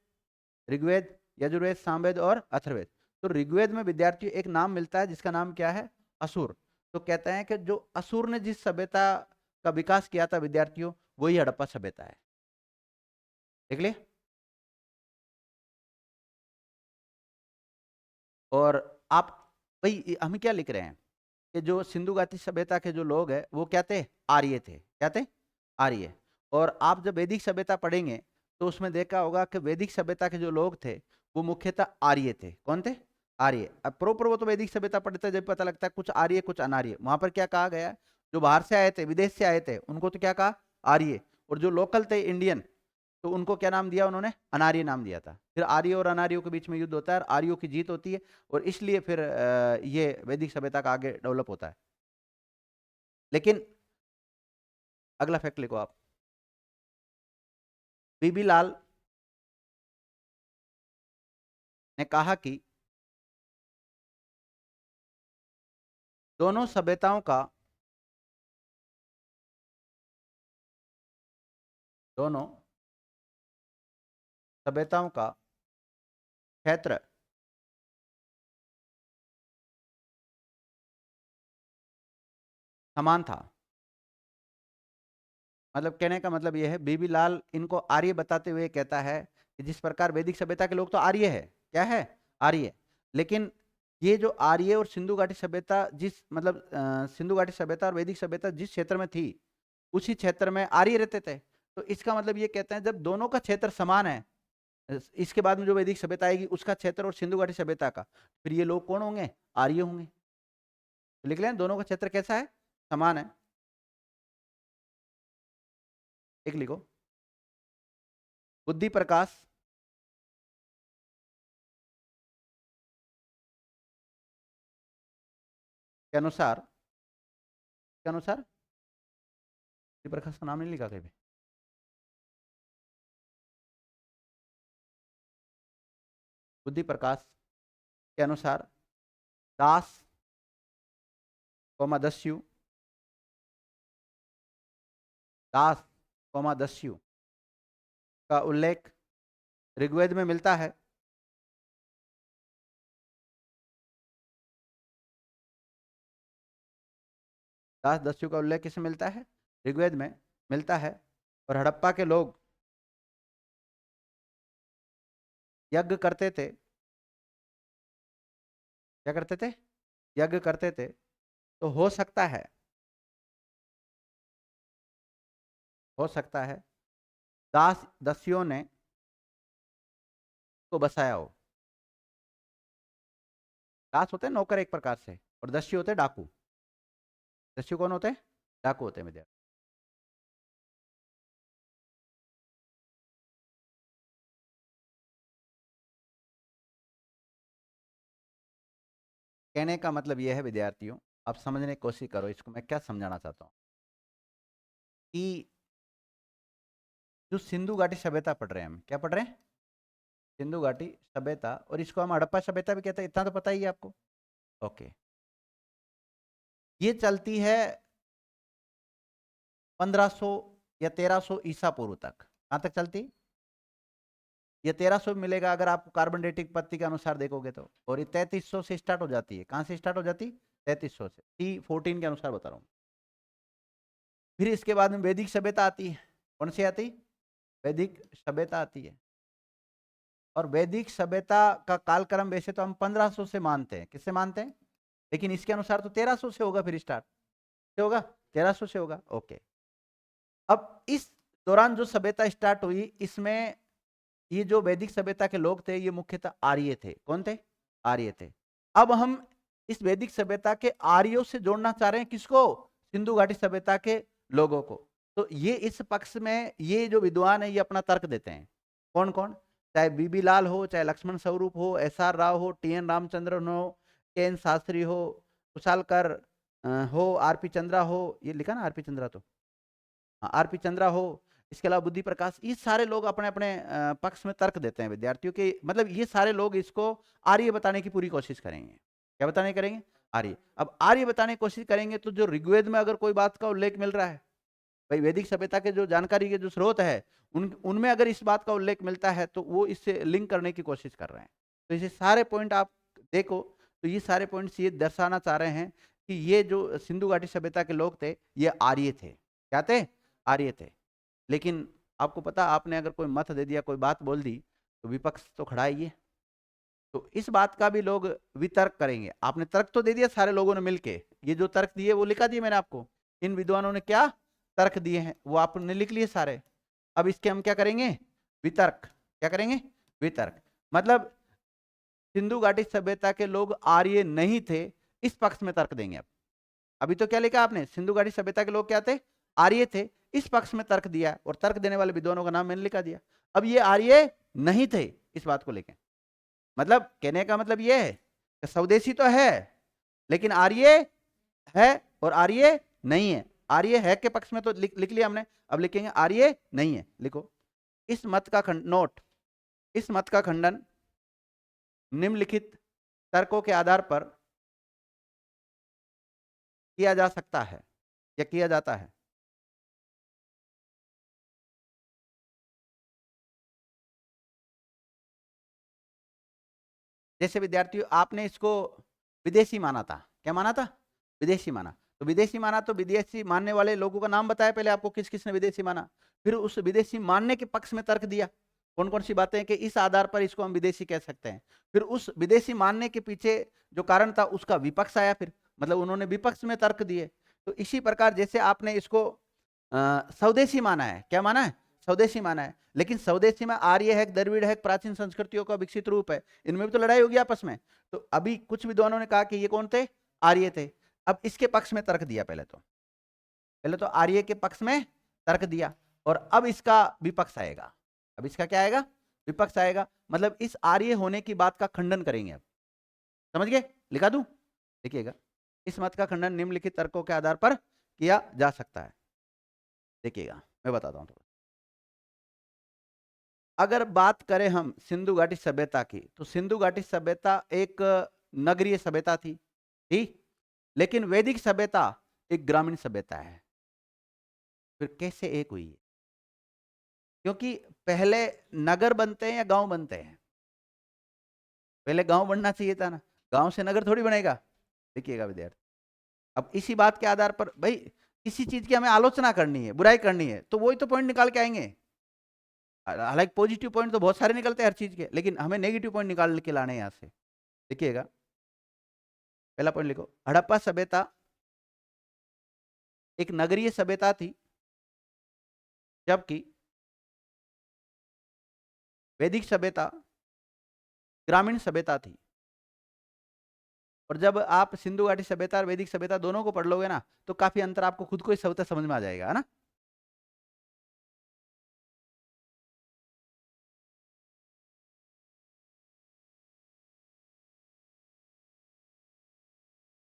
A: ऋग्वेद, यजुर्वेद, सामवेद और अथर्ववेद। तो ऋग्वेद में विद्यार्थियों एक नाम मिलता है जिसका नाम क्या है, असुर। तो कहते हैं कि जो असुर ने जिस सभ्यता का विकास किया था विद्यार्थियों, वही हड़प्पा सभ्यता है। देख लिए। और आप भाई हम क्या लिख रहे हैं कि जो सिंधु घाटी सभ्यता के जो लोग हैं वो क्या थे, आर्य थे। क्या थे? आर्य। और आप जब वैदिक सभ्यता पढ़ेंगे तो उसमें देखा होगा कि वैदिक सभ्यता के जो लोग थे वो मुख्यतः आर्य थे। कौन थे? आर्य। अब प्रॉपर वो तो वैदिक सभ्यता पढ़ते जब पता लगता है कुछ आर्य कुछ अनार्य। वहां पर क्या कहा गया, जो बाहर से आए थे, विदेश से आए थे, उनको तो क्या कहा, आर्य। और जो लोकल थे इंडियन, तो उनको क्या नाम दिया उन्होंने, अनार्य नाम दिया था। फिर आर्य और अनार्यों के बीच में युद्ध होता है और आर्यों की जीत होती है, और इसलिए फिर ये वैदिक सभ्यता का आगे डेवलप होता है। लेकिन अगला फैक्ट लिखो आप। बीबी लाल ने कहा कि दोनों सभ्यताओं का, दोनों सभ्यताओं का क्षेत्र समान था। मतलब कहने का मतलब यह है, बीबी लाल इनको आर्य बताते हुए कहता है कि जिस प्रकार वैदिक सभ्यता के लोग तो आर्य है, क्या है, आर्य। लेकिन ये जो आर्य और सिंधु घाटी सभ्यता जिस मतलब सिंधु घाटी सभ्यता और वैदिक सभ्यता जिस क्षेत्र में थी उसी क्षेत्र में आर्य रहते थे। तो इसका मतलब ये कहते हैं जब दोनों का क्षेत्र समान है, इसके बाद में जो वैदिक सभ्यता आएगी उसका क्षेत्र और सिंधु घाटी सभ्यता का, फिर ये लोग कौन होंगे, आर्य होंगे। तो लिख लें दोनों का क्षेत्र कैसा है, समान है। एक लिखो, बुद्धि प्रकाश के अनुसार, के अनुसार, बुद्धि प्रकाश का नाम नहीं लिखा कहीं पे। बुद्धि प्रकाश के अनुसार दास दस्यु, दास दस्यु का उल्लेख ऋग्वेद में मिलता है। दास दस्यु का उल्लेख किसमें मिलता है? ऋग्वेद में मिलता है। और हड़प्पा के लोग यज्ञ करते थे, क्या करते थे? यज्ञ करते थे। तो हो सकता है दास दस्युओं ने को बसाया हो। दास होते हैं नौकर एक प्रकार से, और दस्यु होते हैं डाकू। दस्यु कौन होते हैं? डाकू होते हैं विद्यार्थी। कहने का मतलब यह है विद्यार्थियों, आप समझने की कोशिश करो इसको मैं क्या समझाना चाहता हूँ, कि जो सिंधु घाटी सभ्यता पढ़ रहे हैं हम, क्या पढ़ रहे हैं? सिंधु घाटी सभ्यता, और इसको हम हड़प्पा सभ्यता भी कहते हैं, इतना तो पता ही है आपको। ओके, ये चलती है 1500 या 1300 ईसा पूर्व तक। कहां तक चलती? ये 1300 मिलेगा अगर आप कार्बन डेटिंग पत्ती के अनुसार देखोगे तो, और ये 3300 से स्टार्ट हो जाती है। कहां से स्टार्ट हो जाती? 3300 से, T14 के अनुसार बता रहा हूं। फिर इसके बाद में वैदिक सभ्यता आती है। कौन सी आती? वैदिक सभ्यता आती है। और वैदिक सभ्यता का कालक्रम वैसे तो हम 1500 से मानते हैं। किससे मानते हैं? लेकिन इसके अनुसार तो 1300 से होगा। फिर स्टार्ट से होगा, 1300 से होगा। ओके, अब इस दौरान जो सभ्यता स्टार्ट हुई, इसमें ये जो वैदिक सभ्यता के लोग थे, ये मुख्यतः आर्य थे। कौन थे? आर्य थे। अब हम इस वैदिक सभ्यता के आर्यों से जोड़ना चाह रहे हैं किसको? सिंधु घाटी सभ्यता के लोगों को। तो ये इस पक्ष में ये जो विद्वान है ये अपना तर्क देते हैं। कौन कौन? चाहे बीबी लाल हो, चाहे लक्ष्मण स्वरूप हो, SR राव हो, TN रामचंद्रन हो, KN शास्त्री हो, कुशालकर हो, RP चंद्रा हो, ये लिखा ना RP चंद्रा, तो RP चंद्रा हो, इसके अलावा बुद्धि प्रकाश, ये सारे लोग अपने अपने पक्ष में तर्क देते हैं विद्यार्थियों के। मतलब ये सारे लोग इसको आर्य बताने की पूरी कोशिश करेंगे। क्या बताने करेंगे? आर्य। अब आर्य बताने की कोशिश करेंगे तो जो ऋग्वेद में अगर कोई बात का उल्लेख मिल रहा है, भाई वैदिक सभ्यता के जो जानकारी के जो स्रोत है उनमें अगर इस बात का उल्लेख मिलता है तो वो इससे लिंक करने की कोशिश कर रहे हैं। तो ये सारे पॉइंट आप देखो, तो ये सारे पॉइंट्स ये दर्शाना चाह रहे हैं कि ये जो सिंधु घाटी सभ्यता के लोग थे ये आर्य थे। क्या थे? आर्य थे। लेकिन आपको पता, आपने अगर कोई मत दे दिया, कोई बात बोल दी, तो विपक्ष तो खड़ा ही है। तो इस बात का भी लोग वितर्क करेंगे। आपने तर्क तो दे दिया सारे लोगों ने मिलके, ये जो तर्क दिए वो लिखा दिए मैंने आपको। इन विद्वानों ने क्या तर्क दिए हैं वो आपने लिख लिए सारे। अब इसके हम क्या करेंगे? वितर्क। क्या करेंगे? वितर्क। मतलब सिंधु घाटी सभ्यता के लोग आर्य नहीं थे, इस पक्ष में तर्क देंगे। अब अभी तो क्या लिखा आपने? सिंधु घाटी सभ्यता के लोग क्या थे? आर्य थे। इस पक्ष में तर्क दिया, और तर्क देने वाले विद्वानों का नाम मैंने लिखा दिया। अब ये आर्य नहीं थे, इस बात को लेकर मतलब कहने का मतलब ये है कि स्वदेशी तो है लेकिन आर्य है और आर्य नहीं है। आर्य है के पक्ष में तो लिख लिया हमने, अब लिखेंगे आर्य नहीं है। लिखो, इस मत का नोट, इस मत का खंडन निम्नलिखित तर्कों के आधार पर किया जा सकता है या किया जाता है। जैसे विद्यार्थियों आपने इसको विदेशी माना था। क्या माना था? विदेशी माना। तो विदेशी माना तो विदेशी मानने वाले लोगों का नाम बताया पहले आपको, किस किसने विदेशी माना। फिर उस विदेशी मानने के पक्ष में तर्क दिया, कौन कौन सी बातें कि इस आधार पर इसको हम विदेशी कह सकते हैं। फिर उस विदेशी मानने के पीछे जो कारण था उसका विपक्ष आया, फिर मतलब उन्होंने विपक्ष में तर्क दिए। तो इसी प्रकार जैसे आपने इसको स्वदेशी माना है, क्या माना है? स्वदेशी माना है। लेकिन स्वदेशी में आर्य है, द्रविड़ है, प्राचीन संस्कृतियों का विकसित रूप है, इनमें भी तो लड़ाई होगी आपस में। तो अभी कुछ विद्वानों ने कहा कि ये कौन थे? आर्य थे। अब इसके पक्ष में तर्क दिया, पहले तो आर्य के पक्ष में तर्क दिया, और अब इसका विपक्ष आएगा। अब इसका क्या आएगा? विपक्ष आएगा। मतलब इस आर्य होने की बात का खंडन करेंगे। अब समझ गए? लिखा दूं? देखिएगा, इस मत का खंडन निम्नलिखित तर्कों के आधार पर किया जा सकता है। देखिएगा मैं बताता हूं थोड़ा। अगर बात करें हम सिंधु घाटी सभ्यता की, तो सिंधु घाटी सभ्यता एक नगरीय सभ्यता थी, ठीक। लेकिन वैदिक सभ्यता एक ग्रामीण सभ्यता है। फिर कैसे एक हुई है? क्योंकि पहले नगर बनते हैं या गांव बनते हैं? पहले गांव बनना चाहिए था ना, गांव से नगर थोड़ी बनेगा। देखिएगा विद्यार्थी, अब इसी बात के आधार पर भाई किसी चीज की हमें आलोचना करनी है, बुराई करनी है, तो वही तो पॉइंट निकाल के आएंगे। हालांकि पॉजिटिव पॉइंट तो बहुत सारे निकलते हैं हर चीज के, लेकिन हमें नेगेटिव पॉइंट निकाल के लाने हैं यहाँ से। देखिएगा, पहला पॉइंट लिखो, हड़प्पा सभ्यता एक नगरीय सभ्यता थी, जबकि वैदिक सभ्यता ग्रामीण सभ्यता थी। और जब आप सिंधु घाटी सभ्यता और वैदिक सभ्यता दोनों को पढ़ लोगे ना, तो काफी अंतर आपको खुद को ही सभ्यता समझ में आ जाएगा, है ना।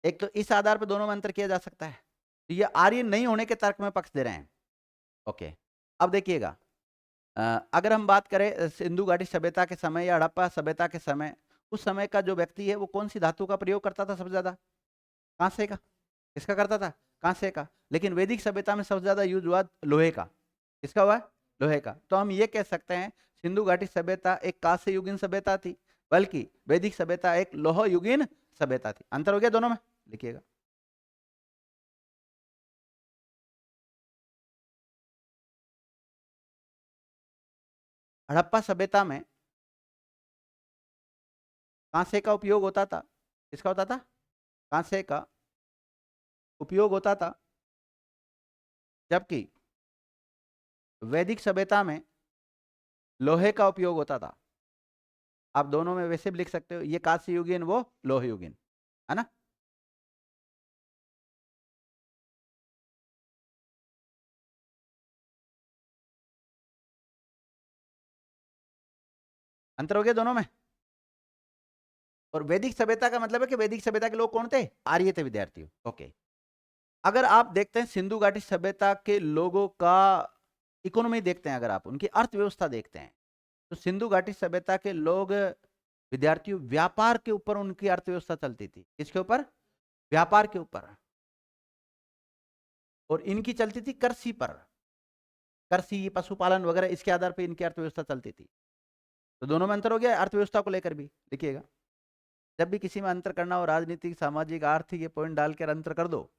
A: एक तो इस आधार पर दोनों में अंतर किया जा सकता है, तो ये आर्य नहीं होने के तर्क में पक्ष दे रहे हैं। ओके, अब देखिएगा, अगर हम बात करें सिंधु घाटी सभ्यता के समय या हड़प्पा सभ्यता के समय, उस समय का जो व्यक्ति है वो कौन सी धातु का प्रयोग करता था सबसे ज्यादा? कांसे का। किसका करता था? कांसे का। लेकिन वैदिक सभ्यता में सबसे ज्यादा यूज हुआ लोहे का। किसका हुआ? लोहे का। तो हम ये कह सकते हैं सिंधु घाटी सभ्यता एक कांस्य युगीन सभ्यता थी, बल्कि वैदिक सभ्यता एक लोह युगीन सभ्यता थी। अंतर हो गया दोनों में, लिखिएगा। हड़प्पा सभ्यता में कांसे का उपयोग होता था। किसका होता था? कांसे का उपयोग होता था, जबकि वैदिक सभ्यता में लोहे का उपयोग होता था। आप दोनों में वैसे भी लिख सकते हो, ये कांस्य युगीन, वो लोह युगीन, है ना। अंतर हो गया दोनों में। और वैदिक सभ्यता का मतलब है कि वैदिक सभ्यता के लोग कौन थे? आर्य थे विद्यार्थियों। ओके, अगर आप देखते हैं सिंधु घाटी सभ्यता के लोगों का इकोनॉमी देखते हैं, अगर आप उनकी अर्थव्यवस्था देखते हैं, तो सिंधु घाटी सभ्यता के लोग विद्यार्थियों व्यापार के ऊपर उनकी अर्थव्यवस्था चलती थी। किसके ऊपर? व्यापार के ऊपर। और इनकी चलती थी कृषि पर, कृषि पशुपालन वगैरह, इसके आधार पर इनकी अर्थव्यवस्था चलती थी। तो दोनों में अंतर हो गया अर्थव्यवस्था को लेकर भी। देखिएगा, जब भी किसी में अंतर करना हो, राजनीतिक सामाजिक आर्थिक, ये पॉइंट डालकर अंतर कर दो।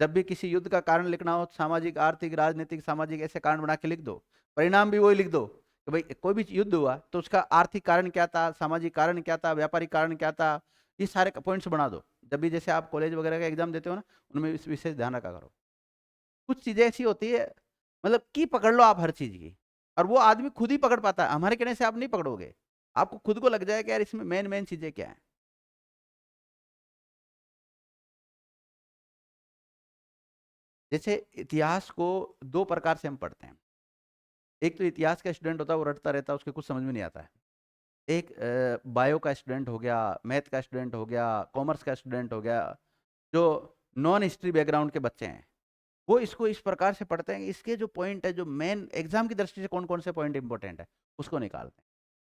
A: जब भी किसी युद्ध का कारण लिखना हो, सामाजिक आर्थिक राजनीतिक सामाजिक ऐसे कारण बना के लिख दो, परिणाम भी वही लिख दो कि भाई कोई भी युद्ध हुआ तो उसका आर्थिक कारण क्या था, सामाजिक कारण क्या था, व्यापारिक कारण क्या था, ये सारे पॉइंट्स बना दो। जब भी जैसे आप कॉलेज वगैरह का एग्जाम देते हो ना, उनमें इस विशेष ध्यान रखा करो। कुछ चीजें ऐसी होती है, मतलब की पकड़ लो आप हर चीज की, और वो आदमी खुद ही पकड़ पाता है, हमारे कहने से आप नहीं पकड़ोगे। आपको खुद को लग जाएगा कि यार इसमें मेन मेन चीजें क्या है। जैसे इतिहास को दो प्रकार से हम पढ़ते हैं। एक तो इतिहास का स्टूडेंट होता है, वो रटता रहता है, उसके कुछ समझ में नहीं आता है। एक बायो का स्टूडेंट हो गया, मैथ का स्टूडेंट हो गया, कॉमर्स का स्टूडेंट हो गया, जो नॉन हिस्ट्री बैकग्राउंड के बच्चे हैं, वो इसको इस प्रकार से पढ़ते हैं, इसके जो पॉइंट है, जो मेन एग्जाम की दृष्टि से कौन कौन से पॉइंट इंपॉर्टेंट है, उसको निकालते हैं।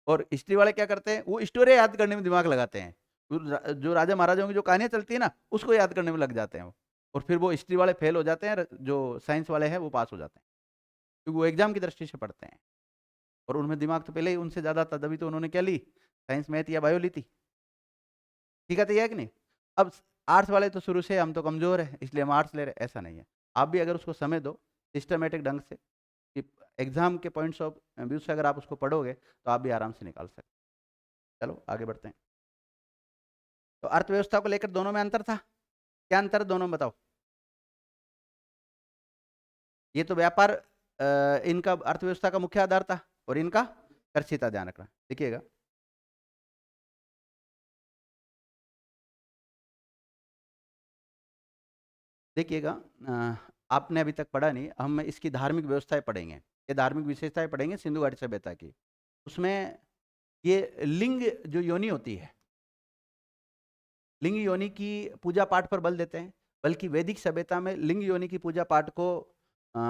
A: और हिस्ट्री वाले क्या करते हैं? वो स्टोरी याद करने में दिमाग लगाते हैं। जो राजा महाराजाओं की जो कहानियां चलती है ना, उसको याद करने में लग जाते हैं वो। और फिर वो हिस्ट्री वाले फेल हो जाते हैं, जो साइंस वाले हैं वो पास हो जाते हैं, क्योंकि वो एग्जाम की दृष्टि से पढ़ते हैं। और उनमें दिमाग तो पहले ही उनसे ज्यादा था, तभी तो उन्होंने क्या ली, साइंस मैथ या बायो ली थी। ठीक है, तो ये है कि नहीं। अब आर्ट्स वाले तो शुरू से हम तो कमजोर है इसलिए हम आर्ट्स ले रहे हैं, ऐसा नहीं है। आप भी अगर उसको समय दो सिस्टमेटिक ढंग से, कि एग्जाम के पॉइंट्स ऑफ व्यू से अगर आप उसको पढ़ोगे, तो आप भी आराम से निकाल सकते। चलो आगे बढ़ते हैं। तो अर्थव्यवस्था को लेकर दोनों में अंतर था। क्या अंतर है दोनों में, बताओ। ये तो व्यापार इनका अर्थव्यवस्था का मुख्य आधार था, और इनका कृषि था। ध्यान रखना, देखिएगा। देखिएगा, आपने अभी तक पढ़ा नहीं, हम इसकी धार्मिक व्यवस्थाएं पढ़ेंगे, ये धार्मिक विशेषताएं पढ़ेंगे सिंधु घाटी सभ्यता की। उसमें ये लिंग जो योनि होती है, लिंग योनि की पूजा पाठ पर बल देते हैं। बल्कि वैदिक सभ्यता में लिंग योनि की पूजा पाठ को अ,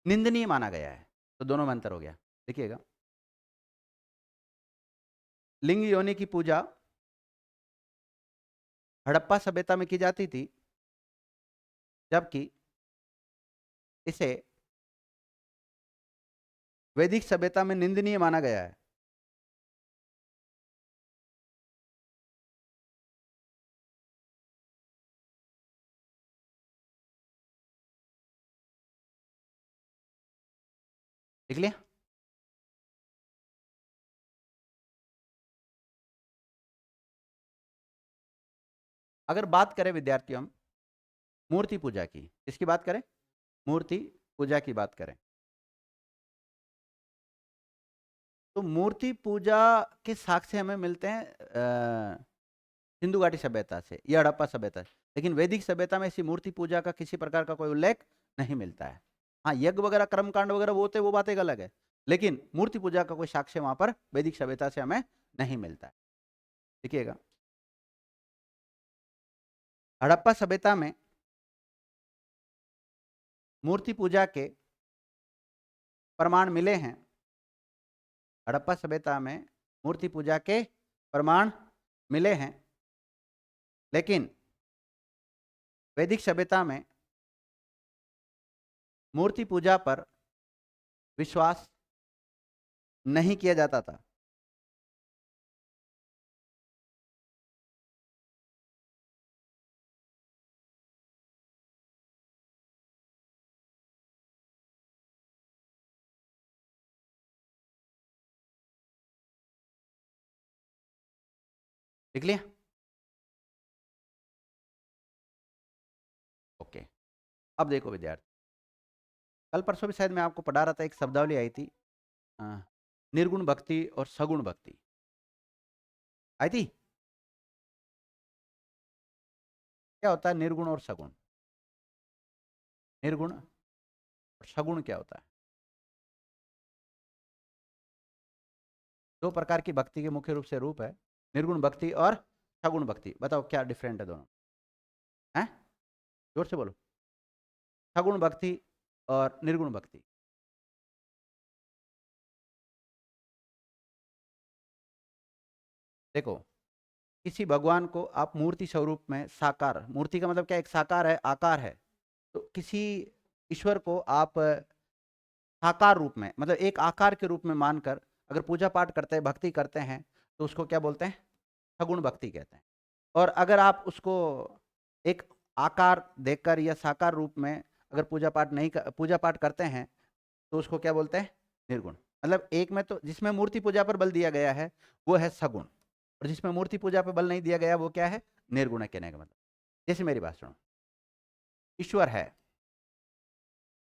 A: निंदनीय माना गया है। तो दोनों में अंतर हो गया, देखिएगा। लिंग योनि की पूजा हड़प्पा सभ्यता में की जाती थी, जबकि इसे वैदिक सभ्यता में निंदनीय माना गया है। देख लिया? अगर बात करें विद्यार्थियों हम मूर्ति पूजा की, किसकी बात करें? मूर्ति पूजा की बात करें, तो मूर्ति पूजा के साक्ष्य हमें मिलते हैं सिंधु घाटी सभ्यता से या हड़प्पा सभ्यता से, लेकिन वैदिक सभ्यता में ऐसी मूर्ति पूजा का किसी प्रकार का कोई उल्लेख नहीं मिलता है। हाँ, यज्ञ वगैरह कर्मकांड वगैरह वो होते, वो बात एक अलग है, लेकिन मूर्ति पूजा का कोई साक्ष्य वहां पर वैदिक सभ्यता से हमें नहीं मिलता है। देखिएगा, हड़प्पा सभ्यता में मूर्ति पूजा के प्रमाण मिले हैं। हड़प्पा सभ्यता में मूर्ति पूजा के प्रमाण मिले हैं, लेकिन वैदिक सभ्यता में मूर्ति पूजा पर विश्वास नहीं किया जाता था। देख लिया? ओके, अब देखो विद्यार्थी, कल परसों भी शायद मैं आपको पढ़ा रहा था, एक शब्दावली आई थी, निर्गुण भक्ति और सगुण भक्ति आई थी। क्या होता है निर्गुण और सगुण? निर्गुण और सगुण क्या होता है? दो प्रकार की भक्ति के मुख्य रूप से रूप है, निर्गुण भक्ति और सगुण भक्ति। बताओ क्या डिफरेंट है दोनों? हैं? जोर से बोलो। सगुण भक्ति और निर्गुण भक्ति। देखो, किसी भगवान को आप मूर्ति स्वरूप में साकार, मूर्ति का मतलब क्या, एक साकार है, आकार है, तो किसी ईश्वर को आप साकार रूप में, मतलब एक आकार के रूप में मानकर अगर पूजा पाठ करते हैं, भक्ति करते हैं, तो उसको क्या बोलते हैं? सगुण भक्ति कहते हैं। और अगर आप उसको एक आकार देकर या साकार रूप में अगर पूजा पाठ करते हैं, तो उसको क्या बोलते हैं? निर्गुण। मतलब एक में तो जिसमें मूर्ति पूजा पर बल दिया गया है वो है सगुण, और जिसमें मूर्ति पूजा पर बल नहीं दिया गया वो क्या है? निर्गुण है। कहने का मतलब, जैसे मेरी बात सुनो, ईश्वर है,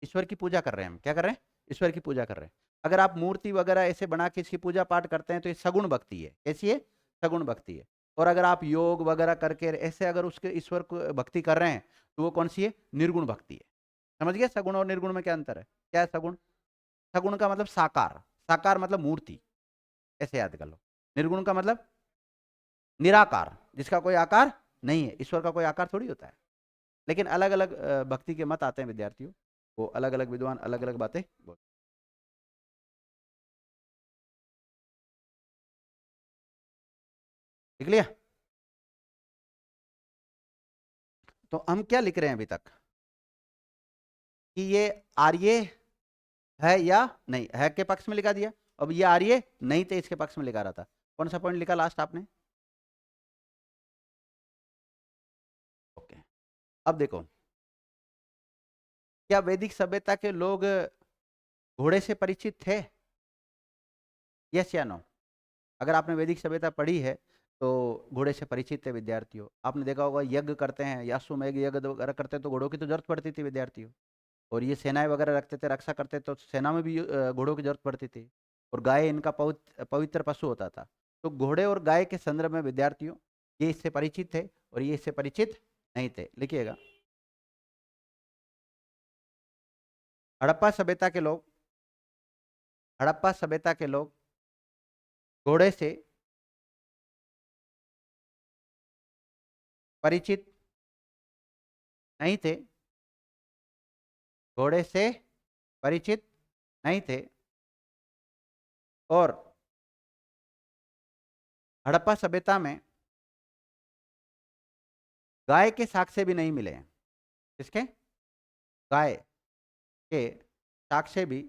A: ईश्वर की पूजा कर रहे हैं हम, क्या कर रहे हैं? ईश्वर की पूजा कर रहे हैं। अगर आप मूर्ति वगैरह ऐसे बना के इसकी पूजा पाठ करते हैं तो ये सगुण भक्ति है। कैसी है? सगुण भक्ति है। और अगर आप योग वगैरह करके ऐसे अगर उसके ईश्वर को भक्ति कर रहे हैं तो वो कौन सी है? निर्गुण भक्ति है। समझ गया सगुण और निर्गुण में क्या अंतर है? क्या है सगुण? सगुण का मतलब साकार, साकार मतलब मूर्ति, ऐसे याद कर लो। निर्गुण का मतलब निराकार, जिसका कोई आकार नहीं है। ईश्वर का कोई आकार थोड़ी होता है। लेकिन अलग अलग भक्ति के मत आते हैं विद्यार्थियों, वो अलग अलग विद्वान अलग अलग बातें बोलते हैं। लिख लिया? तो हम क्या लिख रहे हैं अभी तक कि ये आर्य है या नहीं है, के पक्ष में लिखा दिया। अब ये आर्य नहीं थे, इसके पक्ष में लिखा रहा था। कौन सा पॉइंट लिखा लास्ट आपने? ओके, अब देखो, क्या वैदिक सभ्यता के लोग घोड़े से परिचित थे? यस या नो? अगर आपने वैदिक सभ्यता पढ़ी है तो घोड़े से परिचित थे विद्यार्थियों। आपने देखा होगा यज्ञ करते हैं या अश्वमेध यज्ञ वगैरह करते हैं तो घोड़ों की तो जरूरत पड़ती थी विद्यार्थियों। और ये सेनाएं वगैरह रखते थे, रक्षा करते तो सेना में भी घोड़ों की जरूरत पड़ती थी। और गाय इनका पवित्र पशु होता था। तो घोड़े और गाय के संदर्भ में विद्यार्थियों ये इससे परिचित थे और ये इससे परिचित नहीं थे। लिखिएगा, हड़प्पा सभ्यता के लोग, हड़प्पा सभ्यता के लोग घोड़े से परिचित नहीं थे, घोड़े से परिचित नहीं थे, और हड़प्पा सभ्यता में गाय के साक्ष्य भी नहीं मिले हैं। किसके? गाय के साक्ष्य भी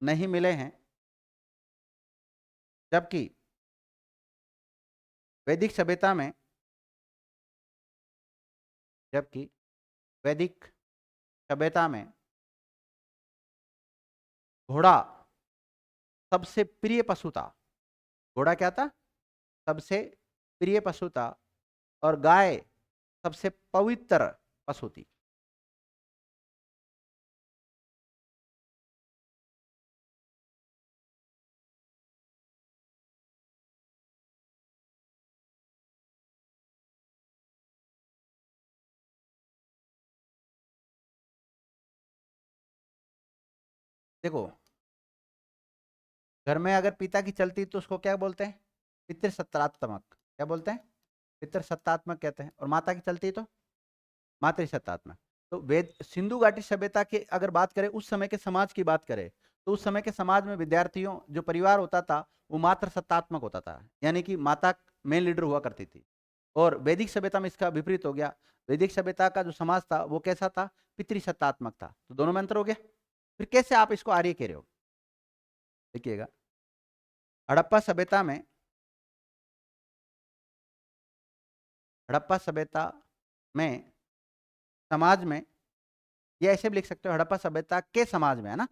A: नहीं मिले हैं। जबकि वैदिक सभ्यता में जबकि वैदिक सभ्यता में घोड़ा सबसे प्रिय पशु था। घोड़ा क्या था? सबसे प्रिय पशु था। और गाय सबसे पवित्र पशु थी। देखो, घर में अगर पिता की चलती तो उसको क्या बोलते हैं? पितृसत्तात्मक। क्या बोलते हैं? पितृसत्तात्मक कहते हैं। और माता की चलती तो मातृसत्तात्मक। तो वेद सिंधु घाटी सभ्यता की अगर बात करें, उस समय के समाज की बात करें, तो उस समय के समाज में विद्यार्थियों जो परिवार होता था वो मातृसत्तात्मक होता था, यानी कि माता मेन लीडर हुआ करती थी। और वैदिक सभ्यता में इसका विपरीत हो गया। वैदिक सभ्यता का जो समाज था वो कैसा था? पितृसत्तात्मक था। तो दोनों में अंतर हो गया। फिर कैसे आप इसको आर्य कह रहे हो? देखिएगा, हड़प्पा सभ्यता में हड़प्पा सभ्यता में समाज में, ये ऐसे भी लिख सकते हो, हड़प्पा सभ्यता के समाज में, है ना?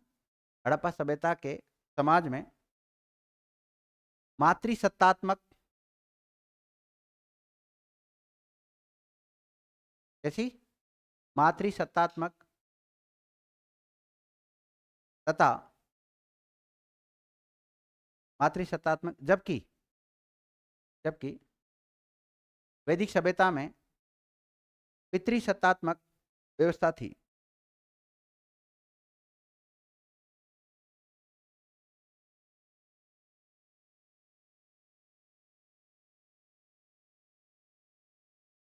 A: हड़प्पा सभ्यता के समाज में मातृसत्तात्मक, कैसी? मातृसत्तात्मक तथा मातृसत्तात्मक, जबकि जबकि वैदिक सभ्यता में पितृसत्तात्मक व्यवस्था थी।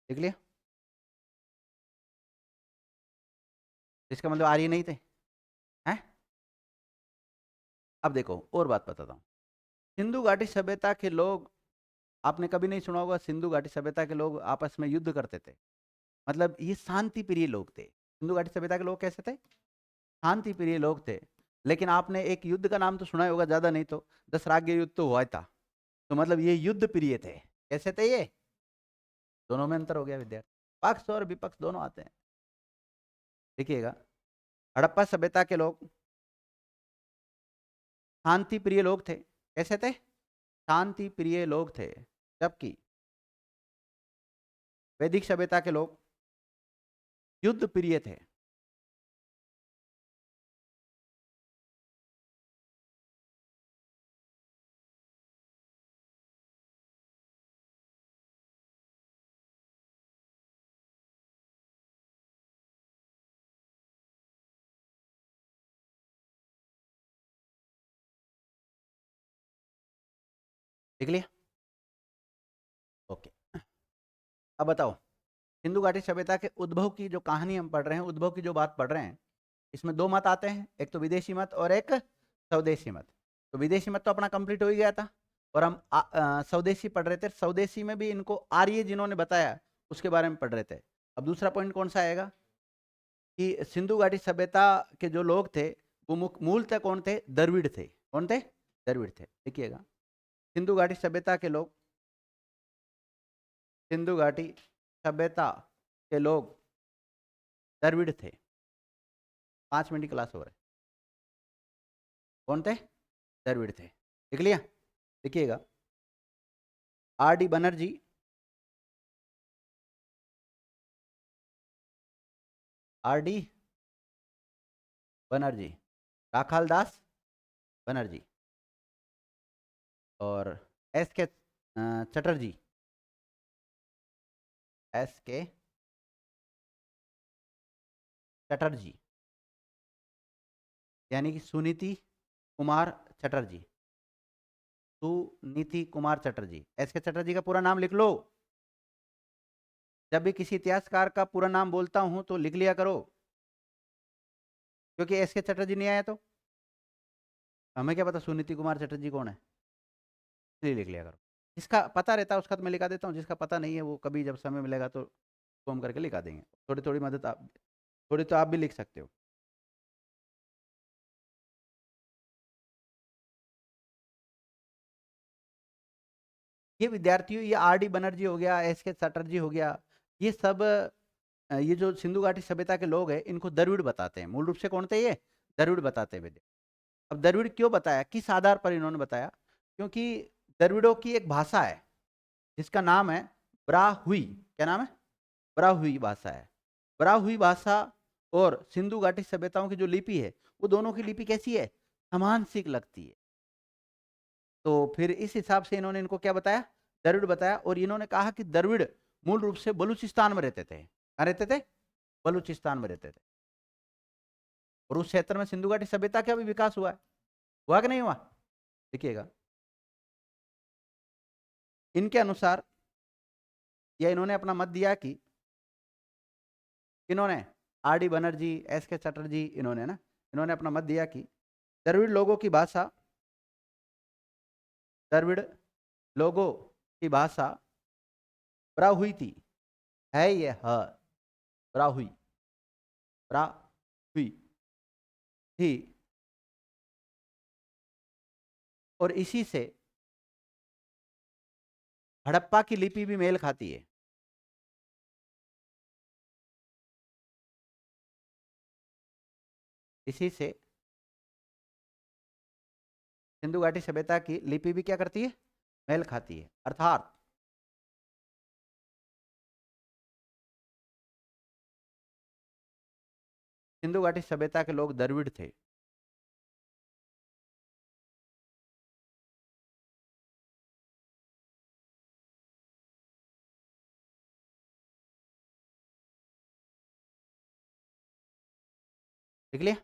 A: देख लिया? इसका मतलब आर्य नहीं थे, हैं? अब देखो और बात बताता हूँ। सिंधु घाटी सभ्यता के लोग, आपने कभी नहीं सुना होगा, सिंधु घाटी सभ्यता के लोग आपस में युद्ध करते थे। मतलब ये शांति प्रिय लोग थे। सिंधु घाटी सभ्यता के लोग कैसे थे? शांति प्रिय लोग थे। लेकिन आपने एक युद्ध का नाम तो सुना ही होगा, ज्यादा नहीं तो दशराग्य युद्ध तो हुआ था। तो मतलब ये युद्ध प्रिय थे। कैसे थे ये? दोनों में अंतर हो गया विद्यार्थी। पक्ष और विपक्ष दोनों आते हैं। देखिएगा, हड़प्पा सभ्यता के लोग शांति प्रिय लोग थे। कैसे थे? शांति प्रिय लोग थे। जबकि वैदिक सभ्यता के लोग युद्ध प्रिय थे। देख लिया? ओके, अब बताओ, सिंधु घाटी सभ्यता के उद्भव की जो कहानी हम पढ़ रहे हैं, उद्भव की जो बात पढ़ रहे हैं, इसमें दो मत आते हैं, एक तो विदेशी मत और एक स्वदेशी मत। तो विदेशी मत तो अपना कंप्लीट हो ही गया था, और हम स्वदेशी पढ़ रहे थे। स्वदेशी में भी इनको आर्य जिन्होंने बताया उसके बारे में पढ़ रहे थे। अब दूसरा पॉइंट कौन सा आएगा कि सिंधु घाटी सभ्यता के जो लोग थे वो मूलतः कौन थे? द्रविड़ थे। कौन थे? द्रविड़ थे। देखिएगा, सिंधु घाटी सभ्यता के लोग सिंधु घाटी सभ्यता के लोग द्रविड़ थे। 5 मिनट की क्लास हो रहा है। कौन थे? द्रविड़ थे। देख लिया? देखिएगा, R D Banerjee, R D Banerjee, Rakhal Das Banerjee, और S K Chatterjee, S K Chatterjee, यानी कि सुनीति कुमार चटर्जी। सुनीति कुमार चटर्जी। एस के चटर्जी का पूरा नाम लिख लो। जब भी किसी इतिहासकार का पूरा नाम बोलता हूं तो लिख लिया करो, क्योंकि एस के चटर्जी नहीं आया तो हमें क्या पता सुनीति कुमार चटर्जी कौन है, इसलिए लिख लिया करो। जिसका पता रहता है उसका तो मैं लिखा देता हूँ, जिसका पता नहीं है वो कभी जब समय मिलेगा तो फॉर्म करके लिखा देंगे। थोड़ी थोड़ी मदद आप, थोड़ी तो आप भी लिख सकते हो। ये विद्यार्थियों, ये आर डी बनर्जी हो गया, एस के चटर्जी हो गया, ये सब ये जो सिंधु घाटी सभ्यता के लोग हैं इनको द्रविड़ बताते हैं। मूल रूप से कौन थे ये? द्रविड़ बताते हैं विद्या। अब द्रविड़ क्यों बताया, किस आधार पर इन्होंने बताया? क्योंकि द्रविड़ों की एक भाषा है जिसका नाम है ब्राहुई। क्या नाम है? ब्राहुई भाषा है। ब्राहुई भाषा और सिंधु घाटी सभ्यताओं की जो लिपि है वो दोनों की लिपि कैसी है? समान सी लगती है। तो फिर इस हिसाब से इन्होंने इनको क्या बताया? द्रविड़ बताया। और इन्होंने कहा कि द्रविड़ मूल रूप से बलूचिस्तान में रहते थे। कहाँ रहते थे? बलूचिस्तान में रहते थे। और उस क्षेत्र में सिंधु घाटी सभ्यता का भी विकास हुआ है। हुआ कि नहीं हुआ? देखिएगा, इनके अनुसार या इन्होंने अपना मत दिया कि इन्होंने are D Banerjee, S K Chatterjee, इन्होंने ना, इन्होंने अपना मत दिया कि द्रविड़ लोगों की भाषा, द्रविड़ लोगों की भाषा ब्राहुई थी। है ये ह, ब्राहुई, ब्राहुई थी। और इसी से हड़प्पा की लिपि भी मेल खाती है। इसी से सिंधु घाटी सभ्यता की लिपि भी क्या करती है? मेल खाती है। अर्थात सिंधु घाटी सभ्यता के लोग द्रविड़ थे। लिख लिया?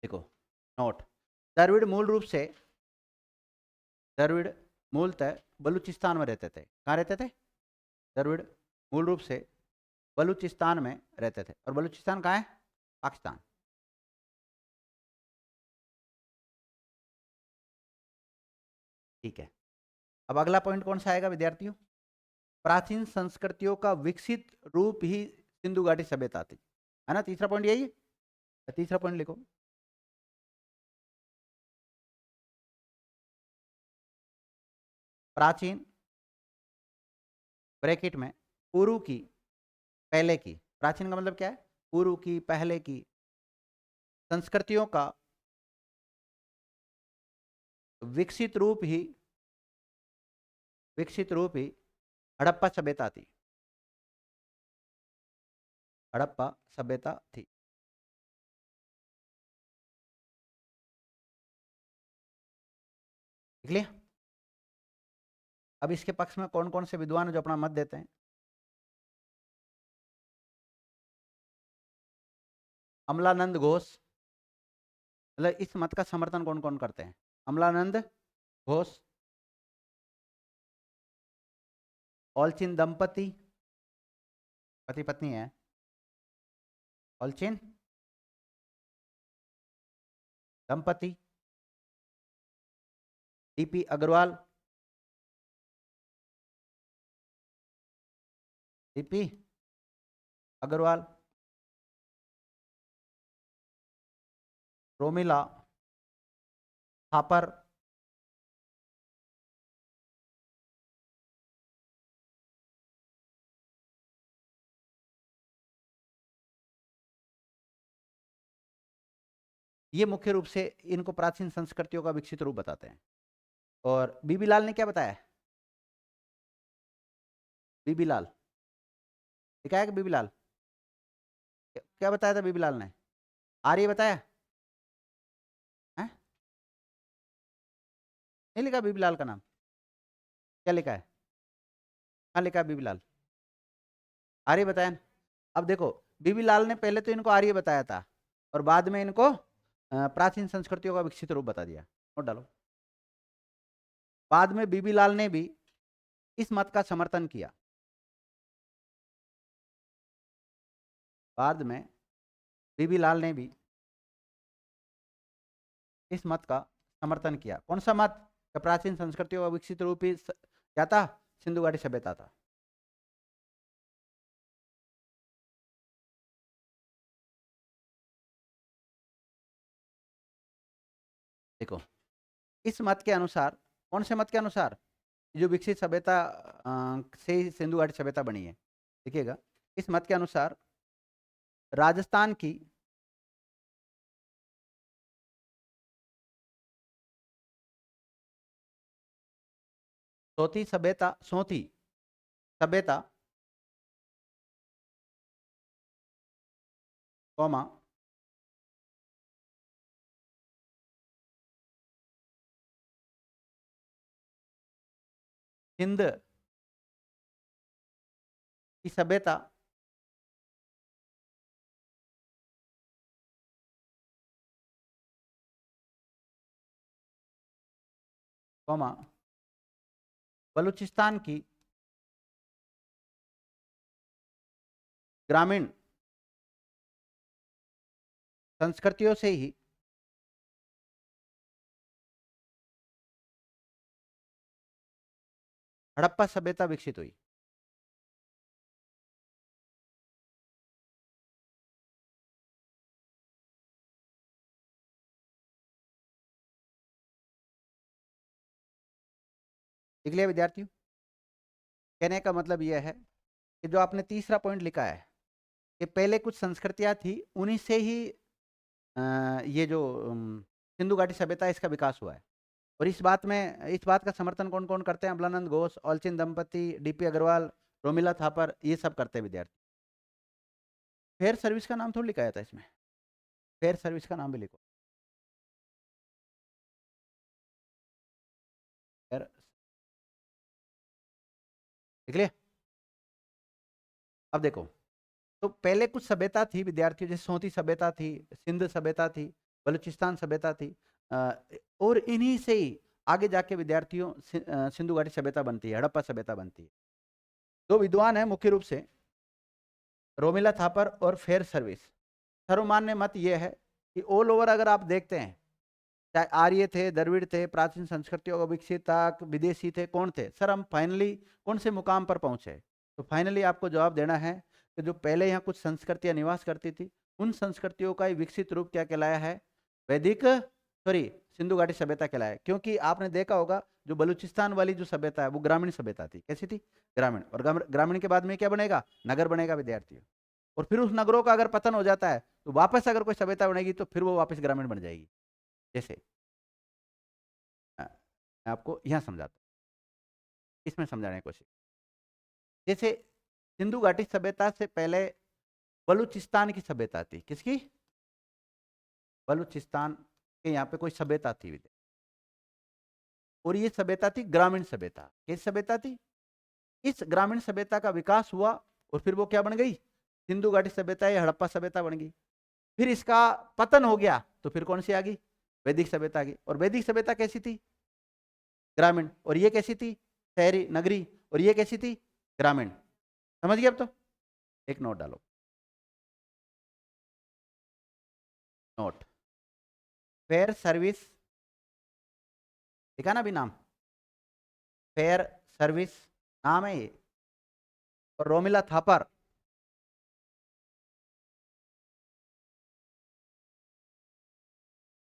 A: देखो नोट, द्रविड़ मूल रूप से, द्रविड़ मूलतः बलूचिस्तान में रहते थे। कहाँ रहते थे? द्रविड़ मूल रूप से बलूचिस्तान में रहते थे। और बलूचिस्तान कहाँ है? पाकिस्तान। ठीक है। अब अगला पॉइंट कौन सा आएगा विद्यार्थियों? प्राचीन संस्कृतियों का विकसित रूप ही सिंधु घाटी सभ्यता थी, है ना? तीसरा पॉइंट यही है। तीसरा पॉइंट लिखो, प्राचीन ब्रैकेट में पूर्व की, पहले की, प्राचीन का मतलब क्या है? पूर्व की, पहले की संस्कृतियों का विकसित रूप ही, विकसित रूप ही हड़प्पा सभ्यता थी। हड़प्पा सभ्यता थी। देख लिया? अब इसके पक्ष में कौन कौन से विद्वान हैं जो अपना मत देते हैं? अमलानंद घोष, मतलब इस मत का समर्थन कौन कौन करते हैं? अमलानंद घोष, ऑलचिन दंपति, पति पत्नी है, ऑलचिन दंपति, डीपी अग्रवाल, डीपी अग्रवाल, रोमिला थापर, ये मुख्य रूप से इनको प्राचीन संस्कृतियों का विकसित रूप बताते हैं। और बीबी लाल ने क्या बताया? बीबी लाल, लिखा है कि बीबी लाल? क्या बताया था बीबी लाल ने? आर्य बताया है? नहीं लिखा बीबी लाल का नाम? क्या लिखा है? कहाँ लिखा है बीबी लाल? आर्य बताया ना? अब देखो, बीबी लाल ने पहले तो इनको आर्य बताया था और बाद में इनको प्राचीन संस्कृतियों का विकसित रूप बता दिया। नोट डालो। बाद में बीबी लाल ने भी इस मत का समर्थन किया। बाद में बीबी लाल ने भी इस मत का समर्थन किया। कौन सा मत? प्राचीन संस्कृतियों का विकसित रूप ही क्या था? सिंधु घाटी सभ्यता था। देखो, इस मत के अनुसार, कौन से मत के अनुसार? जो विकसित सभ्यता से ही सिंधु घाटी सभ्यता बनी है। देखिएगा, इस मत के अनुसार राजस्थान की चौथी सभ्यता, चौथी सभ्यता कौमा हिंद की सभ्यता कौमा बलूचिस्तान की ग्रामीण संस्कृतियों से ही हड़प्पा सभ्यता विकसित हुई। देख लिया विद्यार्थियों, कहने का मतलब यह है कि जो आपने तीसरा पॉइंट लिखा है कि पहले कुछ संस्कृतियां थी, उन्हीं से ही ये जो सिंधु घाटी सभ्यता इसका विकास हुआ है। और इस बात का समर्थन कौन कौन करते हैं? अमलानंद घोष, ऑलचिन दंपति, डीपी अग्रवाल, रोमिला थापर, ये सब करते हैं विद्यार्थी। फेयर सर्विस का नाम थोड़ा लिखा था इसमें, फेयर सर्विस का नाम भी लिखो। फेयर, देख लिया। अब देखो, तो पहले कुछ सभ्यता थी विद्यार्थियों, जैसे सोती सभ्यता थी, सिंध सभ्यता थी, बलूचिस्तान सभ्यता थी, और इन्हीं से ही आगे जाके विद्यार्थियों सिंधु घाटी सभ्यता बनती है, हड़प्पा सभ्यता बनती है। दो विद्वान है मुख्य रूप से, रोमिला थापर और फेयर सर्विस। सर्वमान्य मत यह है कि ऑल ओवर अगर आप देखते हैं, चाहे आर्य थे, द्रविड़ थे, प्राचीन संस्कृतियों का विकसित था, विदेशी थे, कौन थे, सर हम फाइनली कौन से मुकाम पर पहुंचे? तो फाइनली आपको जवाब देना है कि जो पहले यहाँ कुछ संस्कृतियां निवास करती थी, उन संस्कृतियों का विकसित रूप क्या कहलाया है? वैदिक, सॉरी, सिंधु घाटी सभ्यता कहलाया। क्योंकि आपने देखा होगा जो बलूचिस्तान वाली जो सभ्यता है वो ग्रामीण सभ्यता थी। कैसी थी? ग्रामीण। और ग्रामीण के बाद में क्या बनेगा? नगर बनेगा विद्यार्थियों। और फिर उस नगरों का अगर पतन हो जाता है तो वापस अगर कोई सभ्यता बनेगी तो फिर वो वापस ग्रामीण बन जाएगी। जैसे मैं आपको यहाँ समझाता हूँ, इसमें समझाने की कोशिश। जैसे सिंधु घाटी सभ्यता से पहले बलूचिस्तान की सभ्यता थी। किसकी? बलूचिस्तान के यहाँ पे कोई सभ्यता थी, और ये सभ्यता थी ग्रामीण सभ्यता। कैसी सभ्यता थी? इस ग्रामीण सभ्यता का विकास हुआ और फिर वो क्या बन गई? सिंधु घाटी सभ्यता या हड़प्पा सभ्यता बन गई। फिर इसका पतन हो गया तो फिर कौन सी आ गई? वैदिक सभ्यता आ गई। और वैदिक सभ्यता कैसी थी? ग्रामीण। और ये कैसी थी? शहरी, नगरी। और ये कैसी थी? ग्रामीण। समझ गए अब तो? एक नोट डालो, नोट। फेयर सर्विस, लिखा ना अभी नाम? फेयर सर्विस नाम है ये। और रोमिला थापर,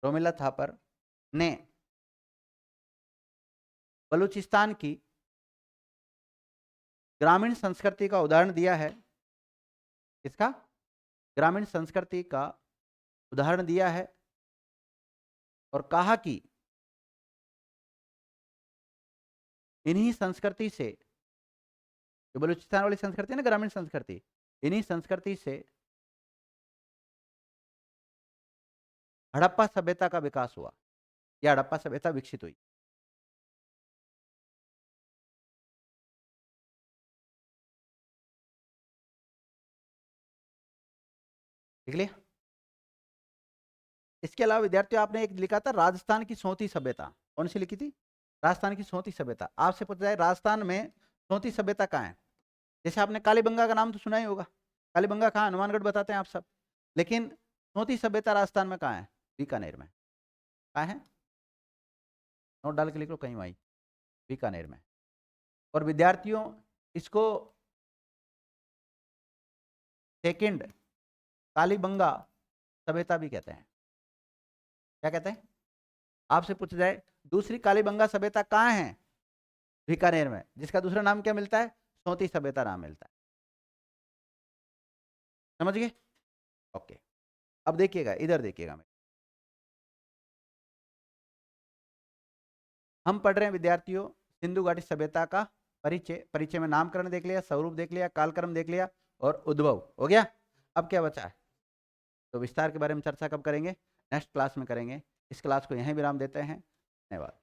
A: रोमिला थापर ने बलूचिस्तान की ग्रामीण संस्कृति का उदाहरण दिया है। इसका ग्रामीण संस्कृति का उदाहरण दिया है और कहा कि इन्हीं संस्कृति से, जो बलूचिस्तान वाली संस्कृति है ना, ग्रामीण संस्कृति, इन्हीं संस्कृति से हड़प्पा सभ्यता का विकास हुआ या हड़प्पा सभ्यता विकसित हुई। देख लिया? इसके अलावा विद्यार्थियों आपने एक लिखा था राजस्थान की सोती सभ्यता। कौन सी लिखी थी? राजस्थान की सोती सभ्यता। आपसे पूछा जाए राजस्थान में सोती सभ्यता कहाँ है? जैसे आपने कालीबंगा का नाम तो सुना ही होगा। कालीबंगा कहाँ? हनुमानगढ़ बताते हैं आप सब। लेकिन सोती सभ्यता राजस्थान में कहाँ है? बीकानेर में। कहाँ है? नोट डाल के लिख लो कहीं वहीं, बीकानेर में। और विद्यार्थियों इसको सेकंड कालीबंगा सभ्यता भी कहते हैं। क्या कहते हैं? आपसे पूछा जाए दूसरी कालीबंगा सभ्यता कहाँ है? बीकानेर में, जिसका दूसरा नाम क्या मिलता है? सोती सभ्यता नाम मिलता है। समझ गए? ओके, अब देखिएगा, इधर देखिएगा। हम पढ़ रहे हैं विद्यार्थियों सिंधु घाटी सभ्यता का परिचय। परिचय में नामकरण देख लिया, स्वरूप देख लिया, कालक्रम देख लिया और उद्भव हो गया। अब क्या बचा है? तो विस्तार के बारे में चर्चा कब करेंगे? नेक्स्ट क्लास में करेंगे। इस क्लास को यहीं विराम देते हैं। धन्यवाद।